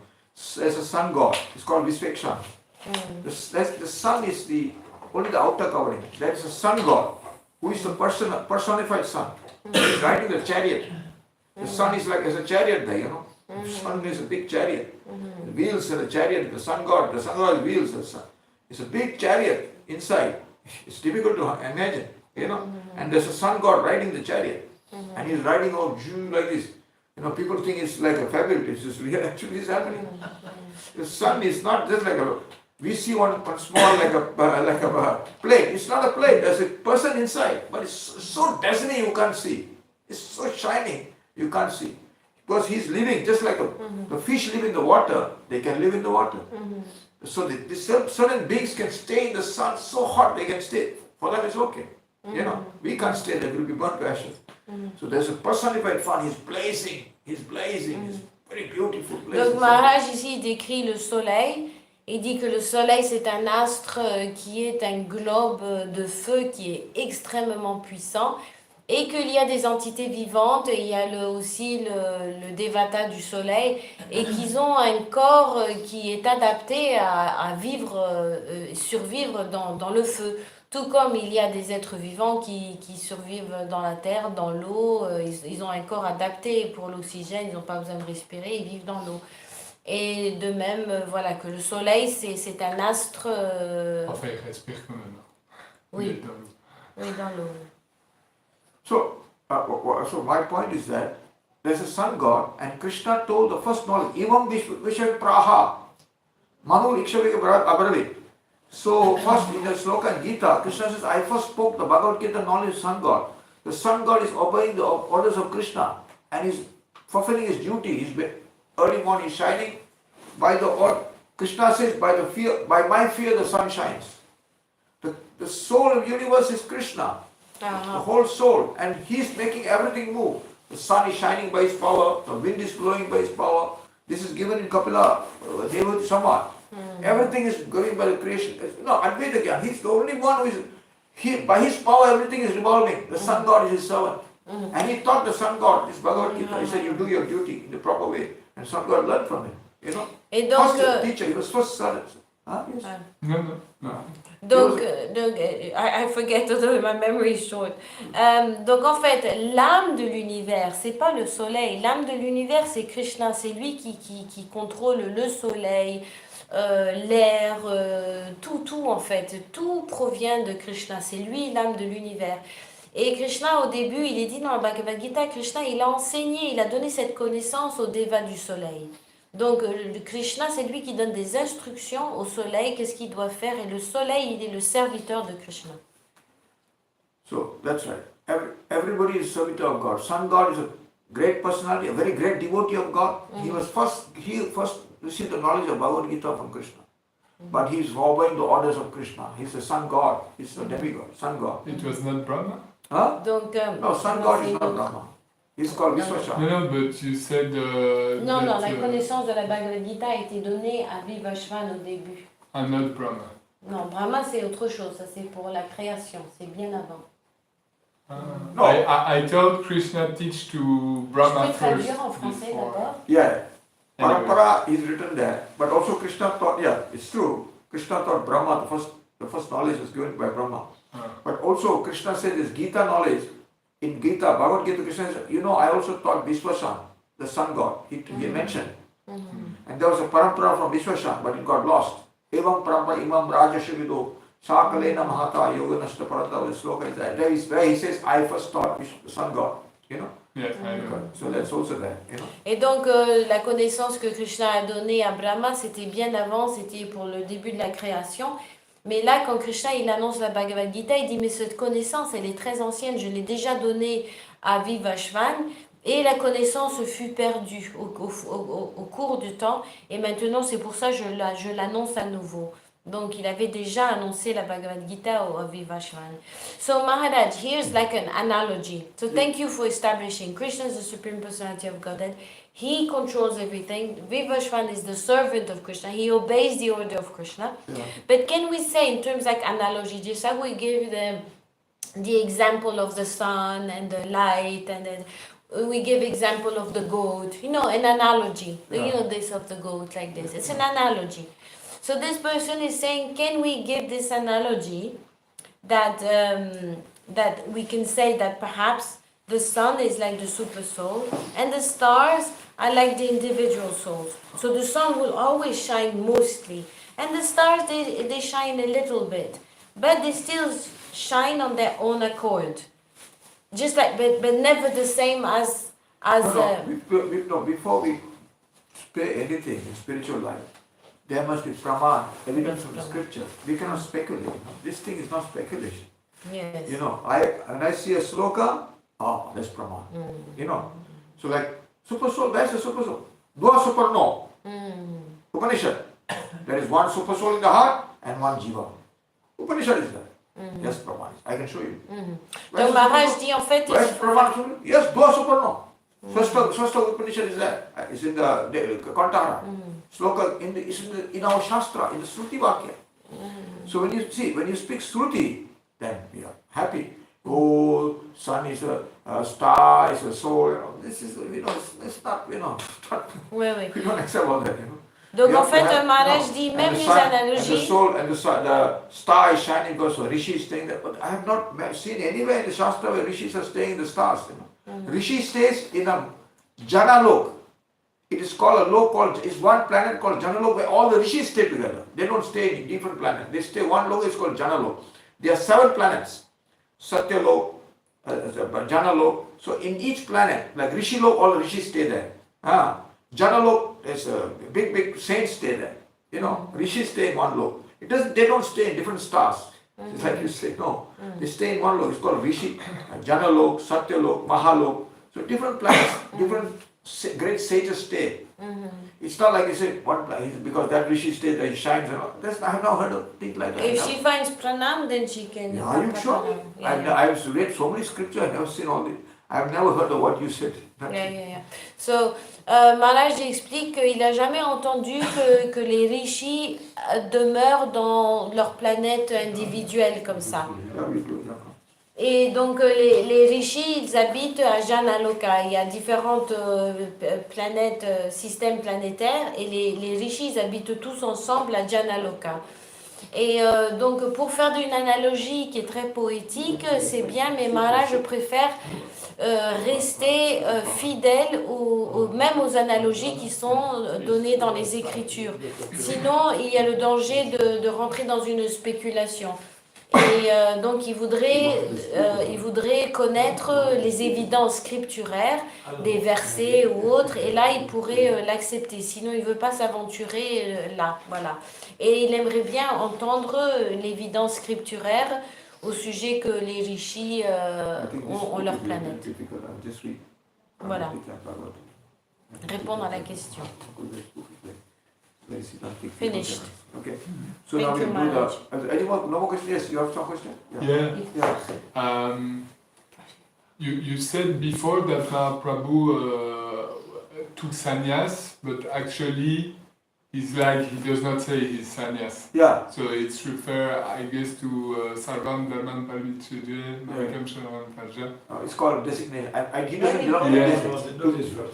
There's a sun god. It's called Visvekshan. The sun is only the outer covering. That is a sun god, who is the personified sun. He's riding the chariot. The sun is like as a chariot there, you know. The sun is a big chariot. The wheels of the chariot, the sun god has wheels. It's a big chariot inside. It's difficult to imagine, you know. And there's a sun god riding the chariot. And he's riding out like this. You know, people think it's like a fabulous. It's just real. Actually, it's happening. The sun is not just like we see one small like a plate. It's not a plate. There's a person inside, but it's so dazzling you can't see. It's so shining you can't see, because he's living just like the fish live in the water. They can live in the water. So certain beings can stay in the sun so hot they can stay. For them it's okay. You know, we can't stay there. We'll be burnt to ashes. So there's a personified fun. He's blazing. He's very beautiful. Donc Maharaj ici il décrit le soleil. Il dit que le soleil c'est un astre qui est un globe de feu qui est extrêmement puissant et qu'il y a des entités vivantes, et il y a aussi le Devata du soleil, et qu'ils ont un corps qui est adapté à vivre, survivre dans le feu. Tout comme il y a des êtres vivants qui survivent dans la terre, dans l'eau, ils ont un corps adapté pour l'oxygène, ils n'ont pas besoin de respirer, ils vivent dans l'eau. Et de même, voilà, que le soleil, c'est un astre... Enfin, il respire quand même. Oui, oui, dans l'eau. So my point is that there's a sun god, and Krishna told the first knowledge, Evam Vishwa Praha, Manu Ikshavika Abharavit. So first in the sloka in Gita, Krishna says, I first spoke the Bhagavad Gita knowledge of sun god. The sun god is obeying the orders of Krishna and is fulfilling his duty. He's early morning shining by the order. Krishna says, by my fear the sun shines. The soul of the universe is Krishna, the whole soul, and he's making everything move. The sun is shining by his power, the wind is blowing by his power. This is given in Kapila, Devati Samad. Everything is going by the creation. No, Advaita Gyan, he's the only one who is, by his power everything is revolving. The sun god is his servant. And he taught the sun god, this Bhagavad Gita, he said, you do your duty in the proper way. And sun god learned from him, you know. Et donc, first teacher, he was first servant. Yes. Non. Donc, I forget, although my memory is short. Donc en fait, l'âme de l'univers, c'est pas le soleil. L'âme de l'univers, c'est Krishna. C'est lui qui contrôle le soleil, l'air, tout en fait. Tout provient de Krishna. C'est lui l'âme de l'univers. Et Krishna, au début, il est dit dans le Bhagavad Gita, Krishna, il a enseigné, il a donné cette connaissance au Deva du soleil. Donc, Krishna, c'est lui qui donne des instructions au soleil, qu'est-ce qu'il doit faire, et le soleil, il est le serviteur de Krishna. So, that's right. Everybody is servitor of God. Sun God is a great personality, a very great devotee of God. He first received the knowledge of Bhagavad Gita from Krishna. But he is obeying the orders of Krishna. He's the sun god. He's the demigod, sun god. It was not Brahma? Huh? Donc, No, sun god is not Brahma. He's called Vishwasha. No, but you said... non, that, la connaissance de la Bhagavad Gita a été donnée à Vivashvan au début. I'm not Brahma. Non, Brahma, c'est autre chose, ça c'est pour la création, c'est bien avant. No. I told Krishna teach to Brahma Je peux first. traduire en français before- d'abord. Yeah. Anyway. Parampara is written there. But also Krishna taught, yeah, it's true. Krishna taught Brahma, the first knowledge was given by Brahma. But also Krishna said this Gita knowledge, in Gita, Bhagavad Gita, Krishna said, you know, I also taught Vishwashan, the sun god. He mentioned. And there was a parampara from Vishwashan, but it got lost. Evam parampara imam rajashavido sakalena mahata yoga nashta parata, the sloka is there. There is where he says, I first taught the sun god, you know. Yes, I know. So that's also there, you know. Et donc, la connaissance que Krishna a donnée à Brahma, c'était bien avant, c'était pour le début de la création. Mais là, quand Krishna il annonce la Bhagavad Gita, il dit, mais cette connaissance, elle est très ancienne, je l'ai déjà donnée à Vivashvan, et la connaissance fut perdue au cours du temps, et maintenant, c'est pour ça que je l'annonce à nouveau. Donc, il avait déjà annoncé la Bhagavad Gita au Vivashvan. So, Maharaj, here's like an analogy. So, thank you for establishing Krishna is the Supreme Personality of Godhead. He controls everything. Vivashvan is the servant of Krishna. He obeys the order of Krishna. Yeah. But can we say, in terms like analogy, just like we give the example of the sun and the light, and then we give example of the goat, you know, an analogy. Yeah. You know, this of the goat like this. It's an analogy. So this person is saying, can we give this analogy that that we can say that perhaps the sun is like the super soul and the stars are like the individual souls. So the sun will always shine mostly, and the stars they shine a little bit, but they still shine on their own accord. Just like, but never the same as No, before we say anything in spiritual life, there must be praman, evidence from the scripture. We cannot speculate. This thing is not speculation. yes. You know, when I see a sloka, oh, that's praman. You know, so like super soul, where's the super soul? Dua super no. Upanishad. There is one super soul in the heart and one jiva. Upanishad is there. Yes, praman. I can show you. Where's Donc the Maharaj super soul? dit en fait, Where's praman? Yes, dua super no. Swasta Upanishad is there. It's in the Kantara. Sloka is in our Shastra, in the Sruti Vakya. So when you speak Sruti, then we are happy. Oh, sun is a star, is a soul. You know, this is, it's not, oui, oui. we don't accept all that. Donc We en have to fait, have- Maharaj dit and même the les sun, and the analogies. soul and the star is shining because Rishi is staying there. But I have not seen anywhere in the Shastra where Rishis are staying in the stars. Rishi stays in a Janalok. It is called a lok called, it's one planet called Janalok where all the rishis stay together. They don't stay in different planets. They stay one lok, it's called Janalok. There are 7 planets. Satyalok, Janalok. So in each planet, like Rishi Lok, all the rishis stay there. Janalok, there's a big saints stay there. You know, rishis stay in one lok. They don't stay in different stars. It's like you say, no. They stay in one lok. It's called Rishi, Janalok, Satyalok, Mahalok. So different planets, different great sages stay. It's not like you say one place because that rishi stays there, he shines and all. I have not heard of things like that. If she finds pranam, then she can. Yeah, are you sure? I've read so many scriptures, I've never seen all this. I've never heard of what you said. Yeah. So, Maharaj explique qu'il n'a jamais entendu que les rishis demeurent dans leur planète individuelle comme ça. Yeah, we do, yeah. Et donc les rishis, ils habitent à Janaloka. Il y a différentes planètes, systèmes planétaires, et les rishis, ils habitent tous ensemble à Janaloka. Et donc pour faire une analogie qui est très poétique, c'est bien, mais Maharaj, je préfère rester fidèle même aux analogies qui sont données dans les Écritures. Sinon, il y a le danger de rentrer dans une spéculation. Et donc il voudrait connaître les évidences scripturaires, des versets ou autres, et là il pourrait l'accepter. Sinon il ne veut pas s'aventurer là, voilà. Et il aimerait bien entendre l'évidence scripturaire au sujet que les rishis ont leur planète. Voilà. Répondre à la question. Finished. Okay. So Thank now we you, do Maharaj. no more questions? Yes, you have some question? Yeah. You said before that Mahaprabhu took sannyas, but actually he's like, he does not say he's sannyas. Yeah. So it's refer, I guess, to Sarvam Dharman Palichuje, Navakam Sharavan Paja. It's called designation. He doesn't belong to Yeah. designation.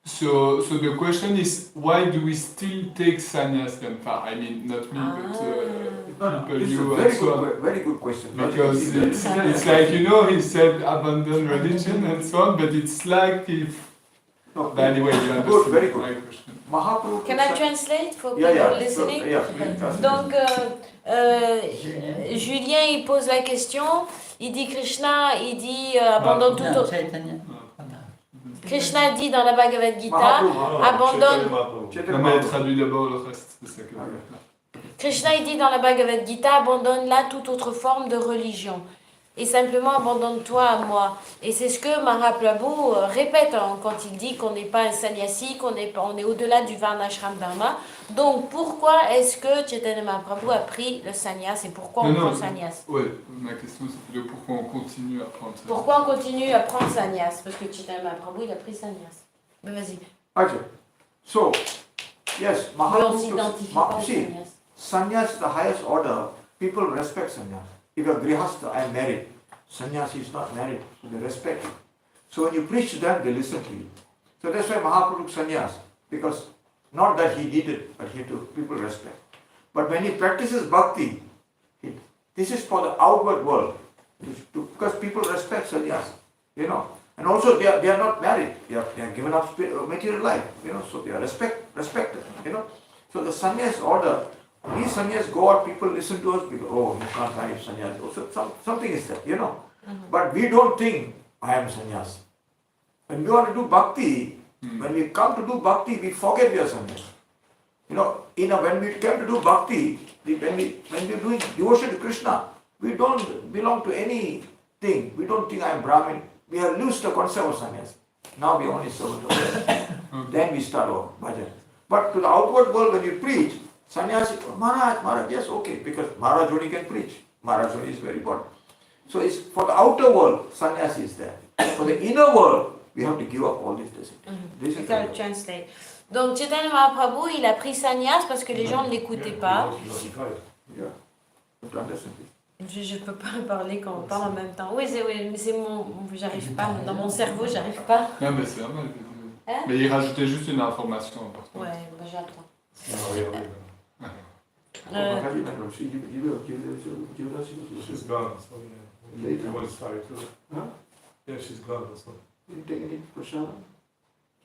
So the question is, why do we still take sannyas then? I mean, not me, but people, It's you a and so on. very good question. Because it's like, you know, he said abandon religion and so on, but it's like if... No, But anyway, you understood good, very good. my question. Mahaprabhu. Can I translate for people Yeah. listening? So, yeah, please translate. Donc, Julien, il pose la question, il dit Krishna, il dit abandonne tout Non, autre. Chaitanya. Krishna dit dans la Bhagavad Gita, Mahaprabhu. abandonne. Chaitanya Non, mais Mahaprabhu. traduit d'abord le reste, c'est ça que... Krishna, il dit dans la Bhagavad Gita, abandonne là toute autre forme de religion. et simplement abandonne-toi à moi. Et c'est ce que Mahaprabhu répète quand il dit qu'on n'est pas un sannyasi, on est au-delà du Varnashram Dharma. Donc pourquoi est-ce que Chaitanya Mahaprabhu a pris le sannyas et pourquoi on prend le sannyas? Ouais, ma question c'est plutôt pourquoi on continue à prendre ça. Pourquoi on continue à prendre sannyas? Parce que Chaitanya Mahaprabhu il a pris sannyas. Mais vas-y. Okay. So, yes, Mais on Mahaprabhu s'identifie took, pas au see, sannyas. sannyas is the highest order. People respect sannyas. If you're grihastha, I'm married. Sannyasi is not married, so they respect you. So when you preach to them, they listen to you. So that's why Mahaprabhu took sannyas, because not that he needed, but he took people respect. But when he practices bhakti, this is for the outward world, because people respect sannyas, you know. And also they are not married, they are given up material life, you know, so they are respected, you know. So the sannyas order, these sannyas go out, people listen to us, because, oh, you can't marry sannyas, so something is there, you know. But we don't think, I am sannyas. When we want to do bhakti, when we come to do bhakti, we forget we are sannyas. You know, when we come to do bhakti, when we are doing devotion to Krishna, we don't belong to anything. We don't think I am Brahmin. We have lost the concept of sannyas. Now we are only servant of God. Then we start our bhajan. But to the outward world, when you preach, sannyasi, Maharaj, yes, okay, because Maharaj only can preach. Maharaj only is very important. So it's for the outer world, sannyasi is there. For the inner world, we have to give up all this. This is the Translate. Donc Chaitanya Mahaprabhu, il a pris sannyas parce que les gens ne l'écoutaient pas. Yeah. To understand this. Je ne peux pas parler quand on parle en même temps. Oui, mais c'est j'arrive pas, dans mon cerveau, j'arrive pas. Non, mais c'est normal. Hein? Mais il rajoutait juste une information importante. Ouais, bah j'attends. She's gone, so yeah. Later. You want to start too? Huh? Yeah, she's gone, so. You take any prasad?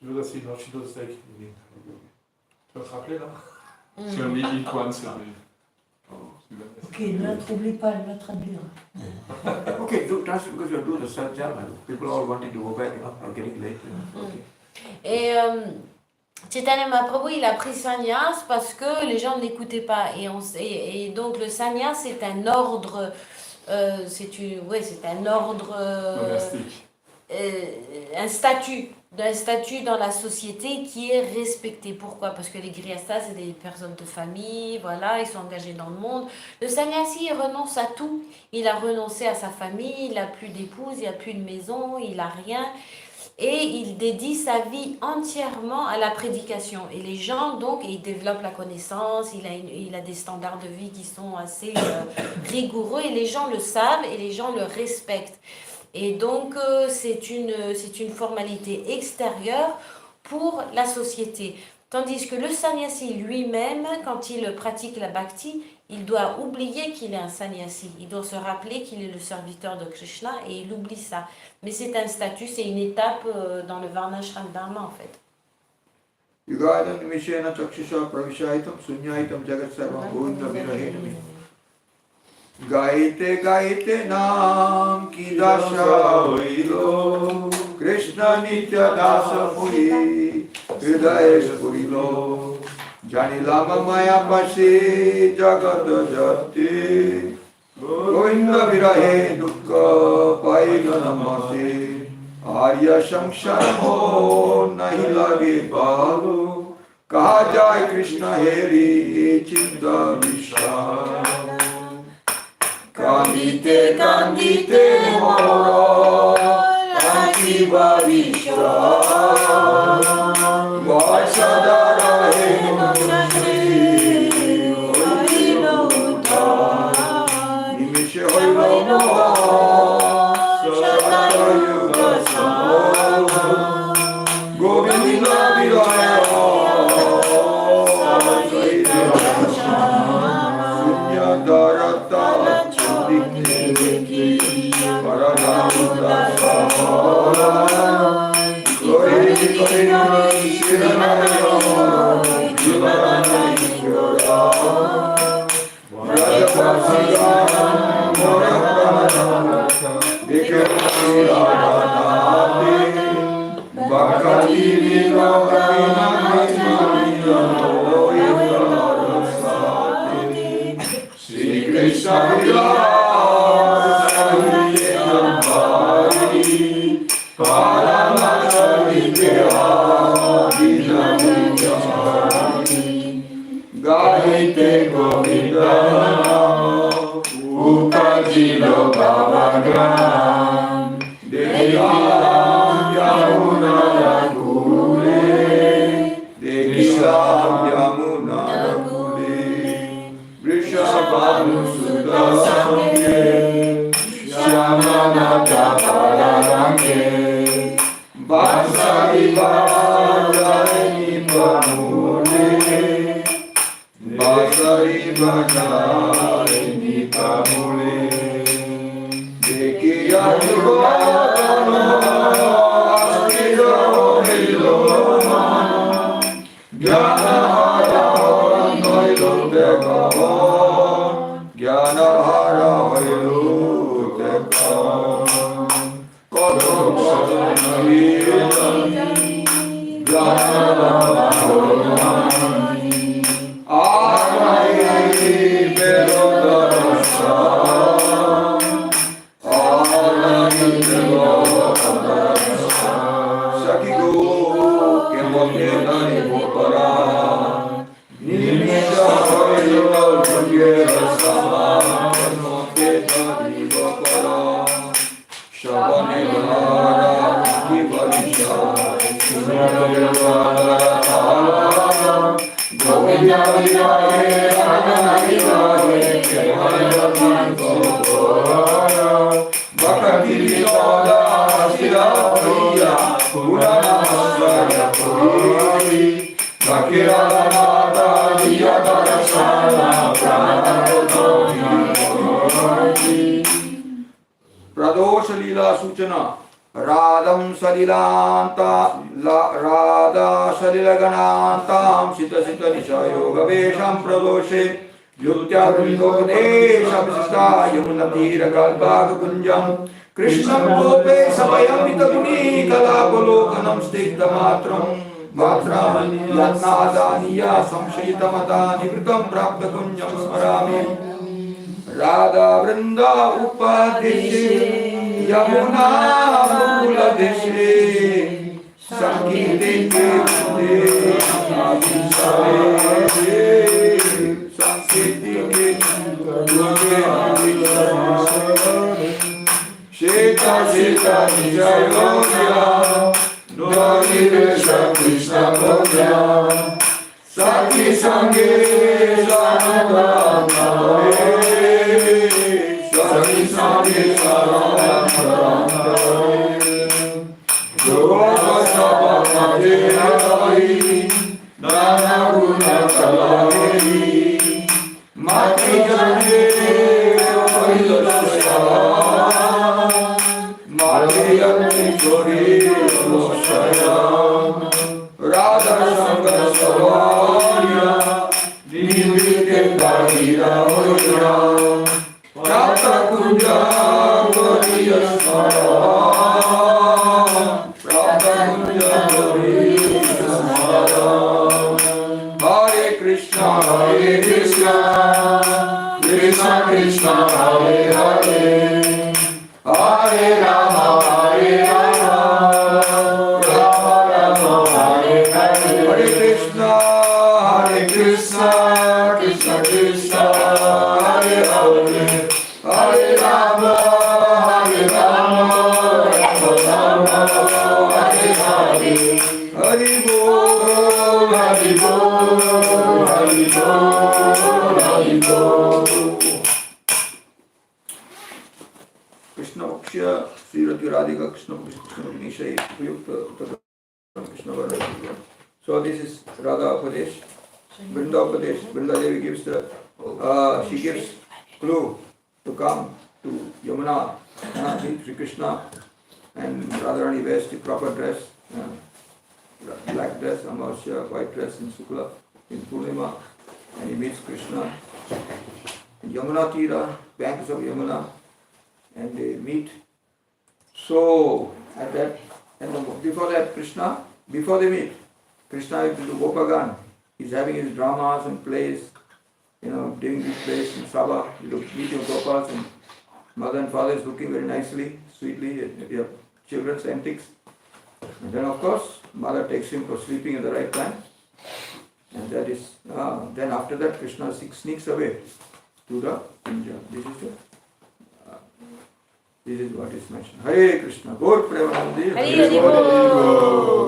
Je veux dire, non, she does take it. Tu vas te rappeler, là? Tu as mis each one, c'est Ok, ne la troublez pas, elle va traduire. Okay, do translate because you are doing the Sajjana. People all wanting to go back, you know, are getting late. You know. Okay. Et Chaitanya Mahaprabhu, il a pris sannyas parce que les gens ne l'écoutaient pas. Et donc le sannyas, c'est un ordre, c'est un ordre, monastique. un statut dans la société qui est respecté. Pourquoi? Parce que les grihasthas, c'est des personnes de famille, voilà, ils sont engagés dans le monde. Le sannyasi, il renonce à tout. Il a renoncé à sa famille, il n'a plus d'épouse, il n'a plus de maison, il n'a rien. Et il dédie sa vie entièrement à la prédication. Et les gens, donc, il développe la connaissance, il a des standards de vie qui sont assez rigoureux, et les gens le savent, et les gens le respectent. Et donc, c'est une formalité extérieure pour la société. Tandis que le sannyasi lui-même, quand il pratique la bhakti, il doit oublier qu'il est un sannyasi. Il doit se rappeler qu'il est le serviteur de Krishna et il oublie ça. Mais c'est un statut, c'est une étape dans le Varnashram Dharma en fait. Yugadam nimishena chakshusha pravishaitam sunyaitam jagat sarvam govinda virahenami. Gaite gaite naam ki dasha hoilo Krishna nitya dasa puri hridayesh purilo Janilama maya pasi jagat jati Govinda virahe dukkha paina namase Arya samsharamo nahi lage balo Kaha jai Krishna heri chinta vishal Kandite kandite moro Akiva vishal Vasadara henamri Nimishe hoilo Sadara yuga samo Govinda viraya Sunyadarata Krishna Hari Paramashari Hari Gaite Govinda Upajilo Bhavagram Deviyam Yamuna Kule Deviyam Yamuna Kule Vrishabhanu Sudasange Shyamanata Pararange Vasari Bhajani Pamule Vasari Bhajani Pamule Dekiya Yugana Astira Hiloma Jnana Hara Noilo Devavan Jnana Hara Noilo Devavan Kodam Sadhanavitani Jnana Hara Arayi Berodarasa Arayi Berodarasa Sakigo Kemotenani Bhopara Nimisha Harila Bhagera Sama Ketani Bhopara Shabane Vara Kivarisha Sunadara Tala Govinda Vidaye Radha Vidaye Kevarisha Bhopara Bhakti Vidaye Sira Priya Purnamastaya Puri Bakirada Mata Vijadara Sana Pranadodhi Pradosha Lila Suchana Radham Salilanta Radha Salilaganantam Sita Sita Nisha Yoga Vesham Pradoshe Yutya Vrindopadesha Visista Yamunatira Kalpaga Kunjam Krishnam Gope Sabayam Vitakuni Kalapalokanam Stigda Matram Matram Yatnadaniya Samshayita Mata Nivritam Prapta Kunjam Smarami Radha Vrinda Upadeshe Yamuna Mukula Deshe Sankirti Kirti Abhisare Sankirti Kirti Sheta Sheta Nijayogya Nori Vesha Krishna Bhagya Sati Sange Saranamare Sati Sange Saranamare Yoga Sabhamate Hari Nana Guna Kalari Mati Jane Vailashya Mati Kori Loshayam Radha Shankar Savarya Nivite Bhagira Hoya Prata Kunja Variya Smara Prata Kunja Variya Smara Hare Krishna Krishna Krishna Hare Hare Hare Rama Hare Rama Rama Rama Hare Hare Hare Krishna Krishna Krishna Hare Hare Hare Rama Rama Rama Hare Hare Hari Bol Hari Bol Hari Bol Hari Bol Krishna Vakshya Srirati Radhika Krishna Nishai Uyukta Krishna Varna. So this is Radha Upadesh, Vrinda Upadesh. Vrinda Devi gives the, she gives clue to come to Yamuna, meet Sri Krishna, and Radharani wears the proper dress, black dress, Amarasya, white dress in Sukla, in Purnima, and he meets Krishna in Yamuna Tira, banks of Yamuna, and they meet. So at that, and before that, before they meet, Krishna is to Gopagan. He's having his dramas and plays, doing these plays in Sabha. You meet your Gopals and Mother and father is looking very nicely, sweetly at your children's antics. And then of course, mother takes him for sleeping at the right time. And that is, then after that Krishna sneaks away to the Punjab. This is what is mentioned. Hare Krishna. Gaur Premanandi. Hare Hare Bol.